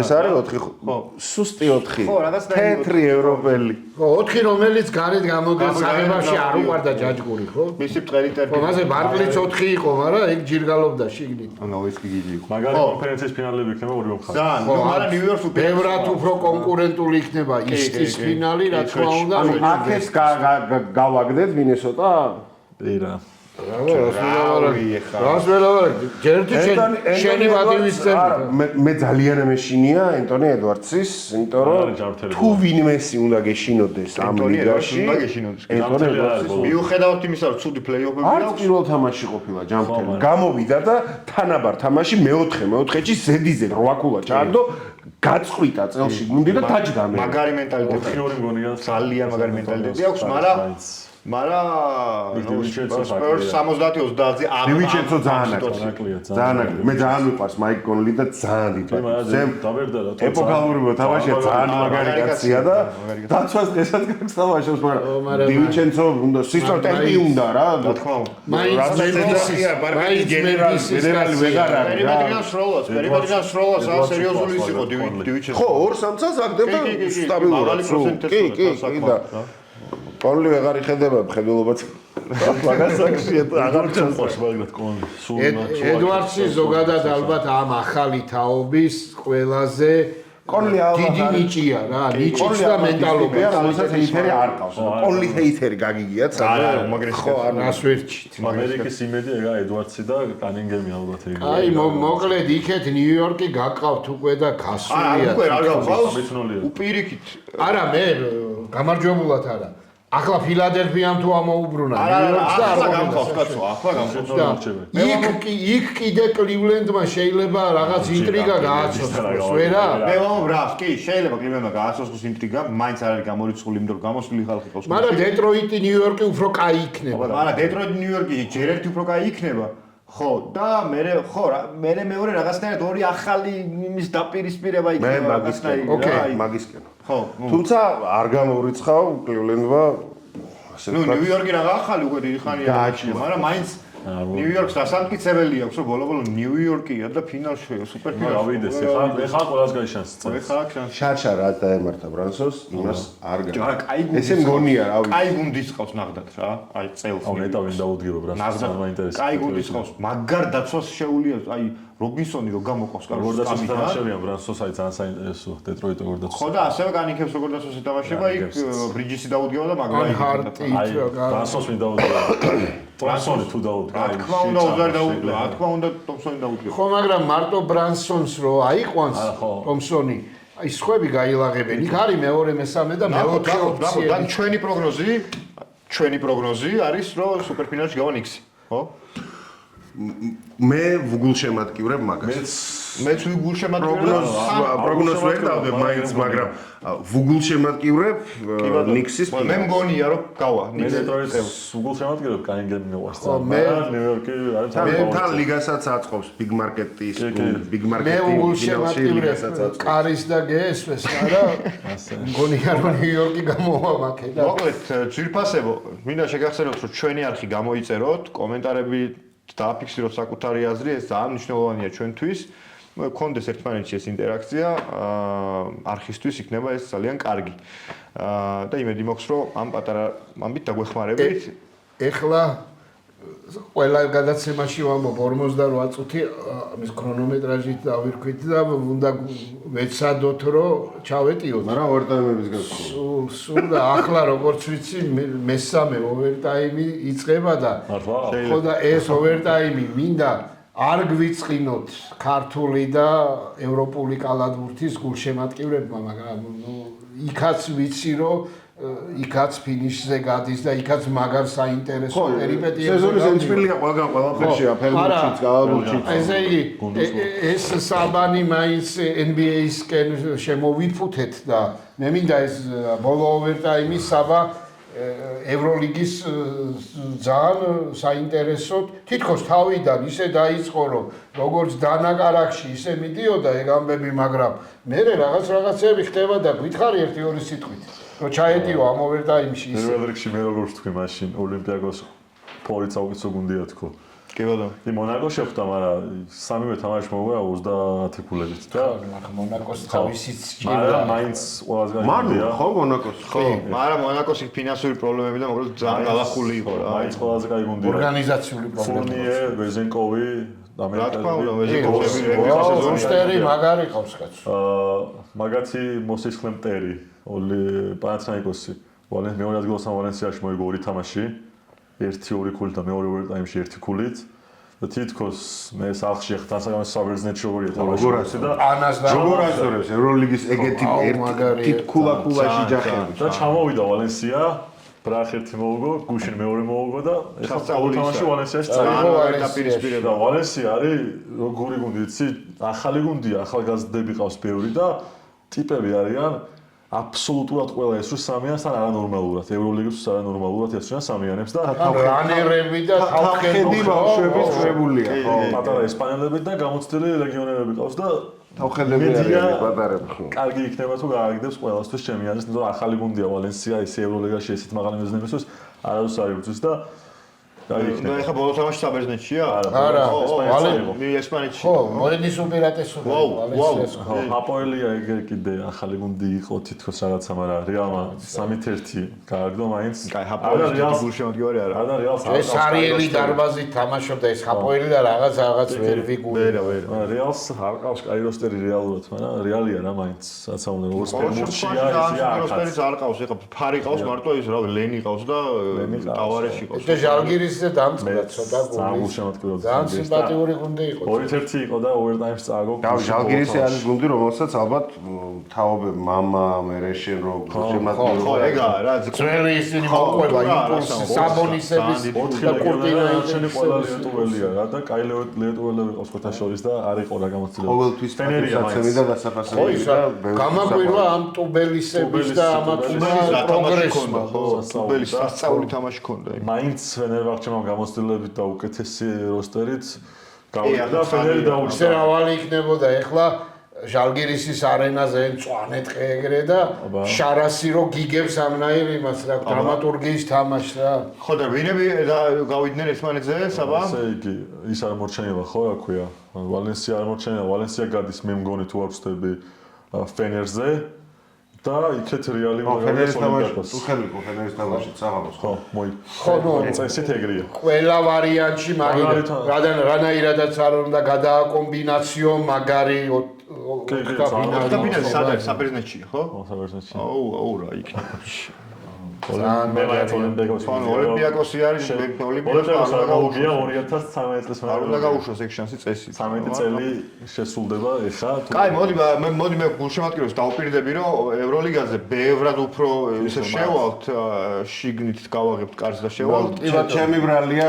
ეს არის 4 ხო სუსტი 4 ხო რაღაცნაირი თეთრი ევროპელი ხო 4 რომელიც გარეთ გამოდის აღებაში არ უყარდა ჯაჯგური ხო მისი ბრელი ტერმინი ხო მასე ბარკლიც 4 იყო მაგრამ ეგ ჯირგალობდა შიგნით ნოვიცკი გიგი იყო მაგარი კონფერენციის ფინალები იქნება ორივე მხარეს მაგრამ ნიუ-იორკს ბევრად უფრო კონკურენტული იქნება ისტის ფინალი რა თქმა უნდა ანუ აქეს გავაგდეთ მინესოტა ირა რას ველავარ ჯერდი შენი ვადილის წელი მე ძალიან მეშინია ენტონი ედვარდსის, იმიტომ რომ თუ ვინმესი უნდა გეშინოდეს ამ ლიგაში, ენტონი ედვარდსის მიუხედავად იმისა, რომ ცუდი პლეი-ოფები არც პირველ თამაში ყოფილა ჯამთელი. გამოვიდა და თანაბარ თამაში მეოთხეში ზედიზე 8 ქულა ჩააგდო, გაწყვიტა წელში გუნდი და დაჯდა მე. მაგარი მენტალიტეტი. ოთხიური მგონია ძალიან მაგარი მენტალიტეტი აქვს, მაგრამ სპერს 70-30-ზე რივიჩენცო ძალიან აკლია. მე ძალიან მიყვარს მაიკ კონლი და ძალიან დიდ. დავერდა რა. ეპოქალური მოთამაშეა, ძალიან მაგარი კაცია და დაცვას დღესაც გაქვს თამაშობს, მაგრამ რივიჩენცო უნდა სისტემ ტემპი უნდა რა. რა თქმა უნდა. მაინც გენერალი ვეგარ არის. პერიმეტრიდან სროლას სერიოზული ის იყო დივიჩენცო. ხო, 2-3-ს აგდებდა სტაბილურად. კი და კონლი ვეღარ იხედება მხედველობაც მაგას აქშია აღარ ჩანს მაგრამ კონლი სულ ედვარდსი ზოგადად ალბათ ამ ახალი თაობის ყველაზე დიდი ნიჭია რა ნიჭიც და მენტალობი რომელსაც ჰეითერი არ ყავს კონლი ჰეითერი გაგიგიათ ხო რას ვერჩით ამერიკის იმედი ეგა ედვარდსი და კანინგემი ალბათ ეგ აი მოკლედ იქეთ ნიუ-იორკი გაკავთ უკვე და გასულია უკვე რა გავს უპირიქით არა მე გამარჯვებულად არა ახლა ფილადელფიამ თუ ამოუბრუნა ნიუ-იორკს და ახლა გამხავს კაცო ახლა გამხავს იქ კიდე კლივლენდმა შეიძლება რაღაც ინტრიგა გააცოცხლოს ვერა მე ვამბრავს კი შეიძლება კლივლენდმა გააცოცხლოს ინტრიგა მაინც არ არის გამორიცხული იმიტომ რომ გამოსული ხალხი ყავს მაგრამ დეტროიტი ნიუ-იორკი უფრო კაი იქნება მაგრამ დეტროიტი ნიუ-იორკი ჯერ ერთი უფრო კაი იქნება ხო და მე მეორე რაღაცნაირად ორი ახალი იმის დაპირისპირება იქნება რაღაცნაირად მაგისკენ ხო თუმცა არ გამორიცხავ კლივლენდმა ნუ ნიუ-იორკი რა ახალი უკვე დიდი ხანია გააჩნია მაგრამ მაინც ნიუ-იორკს დასამტკიცებელი აქვს რომ ბოლო-ბოლო ნიუ-იორკია და ფინალში სუპერფინალში ავიდეს ეხლა ყველას გაიშანს შარშა რა დაემართა ბრანსოს იმას არ გაიგე ესე მგონია რავი კაი გუნდის ყავს ნახდათ რა აი წელს აუ ნეტავენ დაუდგება ბრანსოს არ მაინტერესებს კაი გუნდის ყავს მაგარ დაცვას შეუულია აი რობინსონი რო გამოყავს კარგად როგორ დაწესებია ბრანსოს აი ძალიან საინტერესო დეტროიტი როგორ დაწესება ხო და ასევე განიქებს როგორ დაწესება თამაშება იქ ბრიჯისი დაუდგება და მაგრამ აი ბრანსოს ვინ დაუდგება ბრანსონი თუ დაუდგება რა თქმა უნდა უზარ დაუდგება რა თქმა უნდა ტომსონი დაუდგება ხო მაგრამ მარტო ბრანსონს რო აიყვანს ტომსონი აი სხვები გაილაღებენ იქ არის მეორე მესამე და მეოთხე ოფიციერი და ჩვენი პროგნოზი არის რომ სუპერფინალში გავა ნიქსი ხო მე ვუგულშემატკივრებ მაგას. მეც ვუგულშემატკივრებ. პროგნოზს ვერ დავდებ მაინც, მაგრამ ვუგულშემატკივრებ ნიქსის. მე მგონია რომ გავა ნიქსი. მე ვუგულშემატკივრებ კაინგემი მეყვარს. მე ნიუ-იორკი არის თან ლიგასაც აწყობს ბიგ მარკეტის ბიგ მარკეტი. მე ვუგულშემატკივრებ კარის და გესვეს, არა? მგონია რომ ნიუ-იორკი გამოვა მაქედან. მოკლედ ძირფასებო, მინდა შეგახსენოთ რომ ჩვენი არხი გამოიწეროთ, კომენტარები დააფიქსიროთ საკუთარი აზრი, ეს ძალიან მნიშვნელოვანია ჩვენთვის. გქონდეს ერთმანეთში ეს ინტერაქცია, არხისთვის იქნება ეს ძალიან კარგი. და იმედი მაქვს, რომ ამ პატარა ამით დაგვეხმარებით. ეხლა ყველა გადაცემაში ვამბობ 48 წუთი ამის ქრონომეტრაჟით დავირქვით და უნდა ვეცადოთ, რომ ჩავეტიოთ. მაგრამ ოვერტაიმების გასულ. სულ და ახლა როგორც ვიცი, მესამე ოვერტაიმი იწყება და ხო და ეს ოვერტაიმი მინდა არ გვიწყინოთ ქართული და ევროპული კალათბურთის გულშემატკივრებმა, მაგრამ იქაც ვიცი, რომ იქაც ფინიშზე გადის და იქაც მაგარ საინტერესო პერიპეტიებს სეზონის ენჩვილია ყველგან ყველაფერში აფერმოჩიც კალათბურთში ესე იგი ეს საბანი მაინც NBA-სკენ შემოვიფუთეთ და მე მინდა ეს ბოლო ოვერტაიმის საბა ევროლიგის ძალიან საინტერესო თითქოს თავიდან ისე დაიწყო რომ როგორც დანაკარაკში ისე მიდიოდა ეგ ამბები მაგრამ მე რაღაცები ხდება და გითხარი 1-2 სიტყვით რომ ჩაეტიო ამ ოვერტაიმში ისე პირველ რიგში მე როგორ ვთქვი მაშინ ოლიმპიაკოს ფორით საუკეთესო გუნდია თქო კი ბატონო კი მონაკო შეხვდა მაგრამ სამივე თამაში მოუღია 30 ქულებით და მონაკოს თავისიც მაგრამ მაინც ყველაზე განია ხო მონაკოს ხო მაგრამ მონაკოს იქ ფინანსური პრობლემები და მოკლედ ძალიან გალახული იყო რა მაინც ყველაზე კაი გუნდია ორგანიზაციული პრობლემები ფურნიე ვეზენკოვი რა თქმა უნდა ვეზენკოვი რუსტერი მაგარი ყავს კაცო მაგაცი მოსისხლე მტერი ოლი პანათინაიკოსი მეორე ადგილს ვალენსიაში მოიგო ორი თამაში 1-2 ქულით და მეორე ოვერტაიმში 1 ქულით. და თითქოს მე სახში ხთან საგამოს საბერძნეთში როგორია თამაში და ანას და როგორ ასწორებს ევროლიგის ეგეთი თითქულაში ჯახები და ჩამოვიდა ვალენსია ბრახ ერთი მოუგო, გუშინ მეორე მოუგო და ეხლა თამაში ვალენსიაში წაიღო და ვალენსია არის როგორი გუნდი იცი ახალი გუნდია ახალგაზრდები ყავს ბევრი და ტიპები არიან აბსოლუტურად ყველა ეს რო სამიანსთან არანორმალურად ევროლიგის არანორმალურად ესრიან სამიანებს და რანერები და თავხედი ბავშვების შვებულია ხო პატარა ესპანელები და გამოცდილი ლეგიონერები ყავს და თავხედები არიან პატარები ხო კარგი იქნება თუ გააგდებს ყველასთვის ჩემი აზრით იმიტომ რომ ახალი გუნდია ვალენსია ისე ევროლიგაში ესეთ მაღალი მიზნებისთვის არავის არ იბრძვის და და ეხლა ბოლო თამაში საბერძნეთშია? არა, ესპანეთში. ხო, მოედის უპირატესობა ვალენსიას. ხო, აპოელია ეგ კიდე ახალი გუნდი იყო თითქოს რაღაცა, მაგრამ რეალმა 3-1 გააგდო მაინც. კაი, აპოელი გულშემატკივარი არა. არა, რეალს ეს არიელი დარბაზით თამაშობდა ეს აპოელი და რაღაც ვერ ვიგული. ვერა. რეალს არ ყავს კაი როსტერი რეალურად, მაგრამ რეალია რა მაინც, რაცა უნდა როგორც ფერმურშია ისია აქაც. როსტერიც არ ყავს, ეხლა ფარი ყავს მარტო ის რა ლენი ყავს და ტავარეში ყავს. და ჟალგირის და დამწყდა ცოტა გუნდი. ძალიან სიმპათიური გუნდი იყო. 2-1 იყო და ოვერტაიმს წააგო. ჟალგირისი არის გუნდი, რომელსაც ალბათ თაობები მამა, მერეშენ რო გულშემატკივარი. ხო, ეგაა რა, ძველი ისინი მოყვება იმპულსი, საბონისების და კურტინაიჩენი ყველა ლეტუველია რა და კაი ლეტუველები ყავს ხოთაშორის და არ იყო რა გამოცდილება. ყოველთვის პატივსაცემი და დასაფასებელი და გამაკვირვა ამ ტუბელისების და ამათუნა პროგრესმა. ტუბელის სასწაული თამაში ქონდა. მაინც ფენერბახჩემ გამოცდილებით და უკეთესი როსტერით გავიდა და ფენერი დაუჭდა. ისე რავალი იქნებოდა ეხლა ჟალგირისის არენაზე მწვანე ტყე ეგრე და შარასი რო გიგებს ამნაირ იმას რა დრამატურგიის თამაშს რა. ხო და ვინები გავიდნენ ესპანეთზე საბა? ესე იგი ის არ მოჩენილა ხო რა ქვია ვალენსია არ მოჩენილა ვალენსია გადის მე მგონი თუ არ ვწდები ფენერზე და იქეთ რეალი ფენერის თამაში უხელიკო ფენერის თამაში წაღამოს ხო მოი ხო ნუ წესით ეგრეა ყველა ვარიანტში მაგარი რანაირადაც არ უნდა გადააკომბინაციო მაგარი ოქტაბინას სადაც საბერძნეთში ხო? საბერძნეთში აუ რა იქნება მე მაინც ოლიმპიაკოსი არის ოლიმპიაკოსი მოუგია 2013 წელს არ უნდა გაუშვას ეგ შანსი წესი 13 წელი შესრულდება ეხა კაი მოდი მე გულშემატკივრებს დავუპირდები რომ ევროლიგაზე ბევრად უფრო ისე შევალთ შიგნით გავაღებთ კარს და შევალთ ჩემი ბრალია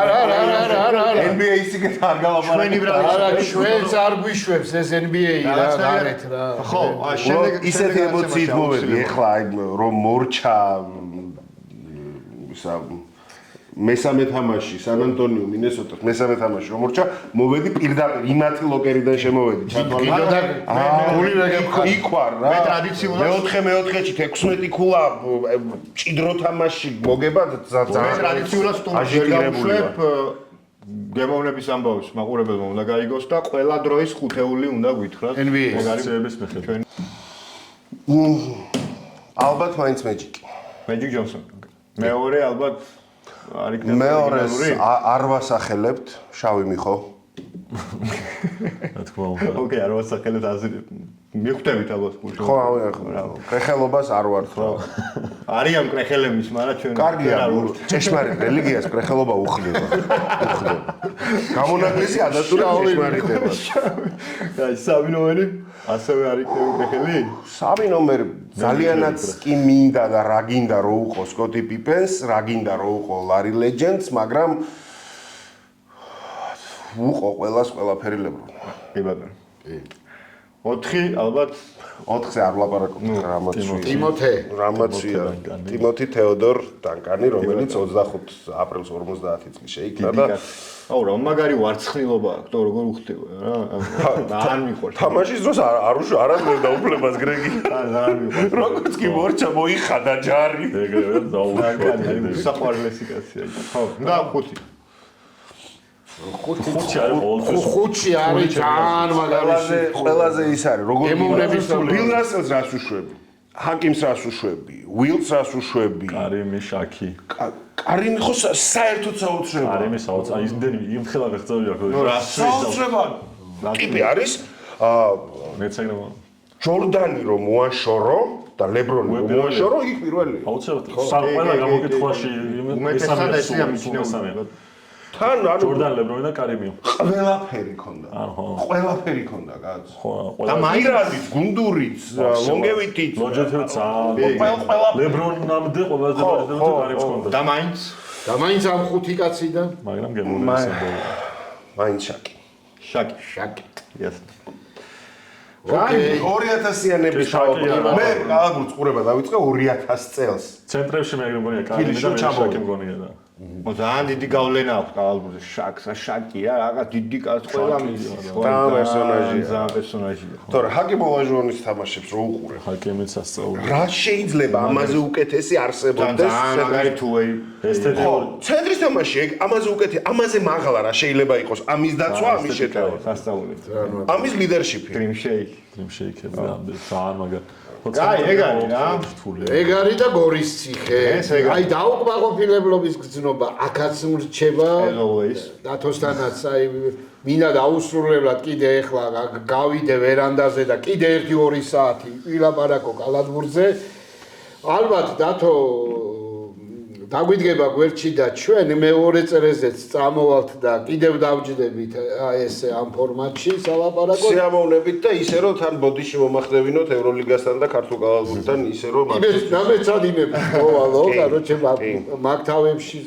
არა NBA-ის იქეთ არ ჩვენი ბრალი არა ჩვენს არ გვიშვებს ეს NBA რა გარეთ რა ხო შემდეგ ისეთი ემოციით მოვედი ეხლა აი რომ მორჩა ისა მესამე თამაში სან ანტონიო მინესოტას მესამე თამაში რომ მორჩა მოვედი პირდაპირ იმათი ლოკერიდან შემოვედი ჩათვალა გული რეგებ იყვარ რა მე ტრადიციულად მეოთხეში 16 ქულა ჭიდრო თამაში მოგება ძალიან ტრადიციულად სტუმრში გავუშვებ გემოვნების ამბავს მაყურებელმა უნდა გაიგოს და ყველა დროის ხუთეული უნდა გითხრათ NBA-ების მიხედვით ალბათ მაინც მეჯიკი Magic Johnson. მეორე ალბათ არ იქნება. მეორეს არ ვასახელებთ, შავი მიხო. რა თქმა უნდა. ოკეი, არ ვასახელებთ აზრი. მიხვდებით ალბათ გულში. ხო, კრეხელობას არ ვართ. არიან კრეხელების, მაგრამ ჩვენ კარგია, ჭეშმარიტ რელიგიას კრეხელობა უხდება. გამონაკლისი ადასტური ჭეშმარიტება. აი, სამი ნომერი ასევე არ იქნება კრეხელი? სამი ნომერი ძალიანაც კი მინდა და რა გინდა რო უყო სკოტი პიპენს, რა გინდა რო უყო ლარი ლეჯენდს, მაგრამ უყო ყველას ყველაფერი ლებრო. კი ბატონო. 4 ალბათ 4-ზე არ ვლაპარაკობ რამაცვია. ტიმოთე. ტიმოთი თეოდორ დანკანი, რომელიც 25 აპრილს 50 წლის შეიქმნა და აუ რა მაგარი ვარცხნილობა აქვს, თო როგორ უხდება რა. არ მიყვარს. თამაშის დროს არ აღდგენდა უფლებას გრეგი. არ მიყვარს. როგორც კი მორჩა მოიხადა ჯარი. ეგრევე დაუშვათ. საყვარლესი კაცია. ხო, და 5 ხუთი არის ყოველთვის ხუთი არის ძალიან მაგარი ყველაზე ის არის როგორ გემოვნების ბილ რასელს რას უშვები ჰაკიმს რას უშვები ვილს რას უშვები კარიმი შაკი კარიმი ხო საერთოდ საოცრება კარიმი საოცრება იმდენი იმხელა ვეხწევია ხო საოცრება ტიპი არის მეცაინო ჯორდანი რომ მოაშორო და ლებრონი რომ მოაშორო, იქ პირველია. აუცილებლად ყველა გამოკითხვაში უმეტესად ესეა მიჩნეული. თან ანუ ჯორდან ლებრონი და კარიმი. ყველაფერი ქონდა. ხო. ყველაფერი ქონდა, კაც. ხო, და მაირადიც, გუნდურიც, ლონგევიტიც, ლოჯეთიც ყველაფერი. ლებრონამდე ყველაზე და კარიმს ჰქონდა. და მაინც ამ ხუთი კაციდან მაგრამ გემოვნებაა სიმბოლო. მაინც შაკი. შაკი. Yes. ოკეი, 2000-იანების შაკია. მე აგურს ყურება დავიწყე 2000 წელს. ცენტრებში მე მგონია კარიმი და შაკი მგონია და. ძალიან დიდი გავლენა აქვს კალბურზე შაკსა შაკია რაღაც დიდი კაცი ყველა პერსონაჟია. პერსონაჟია. თორე ჰაკი მოვაჟონის თამაშებს რო უყურებ. ჰაკიმიც ასწავლე. რა შეიძლება ამაზე უკეთესი არსებობდეს? ძალიან მაგარი თუეი. ესთეტიური ცენტრის თამაში ეგ ამაზე უკეთე, ამაზე მაღლა რა შეიძლება იყოს? ამის დაცვა, ამის შეტევა. სასწაული. ამის ლიდერშიპი. Dream Shake. dream shake-ები ამდენ ძალიან მაგარ. აი, ეგ არის რა. ეგ არის და გორის ციხე. აი დაუკმაყოფილებლობის გზნობა აქაც მრჩება. As always. დათოსთანაც აი მინდა დაუსრულებლად კიდე ეხლა გავიდე ვერანდაზე და კიდე 1-2 საათი ვილაპარაკო კალათბურთზე. ალბათ დათო დაგვიდგება გვერდში და ჩვენ მეორე წრეზეც წამოვალთ და კიდევ დავჯდებით ესე ამ ფორმატში სალაპარაკო. სიამოვნებით და ისე რომ თან ბოდიში მომახდევინოთ ევროლიგასთან და ქართულ კალათბურთთან ისე რომ მეცადინებო მოვალო, კაროჩე მაგ თავებში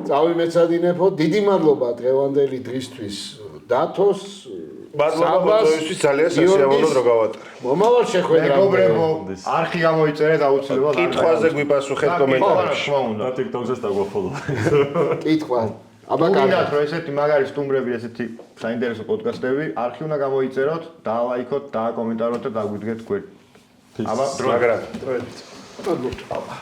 წავიმეცადინებო. დიდი მადლობა დღევანდელი დღისთვის დათოს. მადლობა მოწვევისთვის ძალიან სასიამოვნო დრო გავატარე. მომავალ შეხვედრამდე. მეგობრებო, არხი გამოიწერეთ აუცილებლად. კითხვაზე გვიპასუხეთ კომენტარებში. და TikTok-ზე დაგვაფოლო. კითხვა. აბა გინდათ რომ ესეთი მაგარი სტუმრები, ესეთი საინტერესო პოდკასტები, არხი უნდა გამოიწეროთ, დაალაიქოთ, დააკომენტაროთ და დაგვიდგეთ გვერდით. აბა, მაგრად. მადლობა.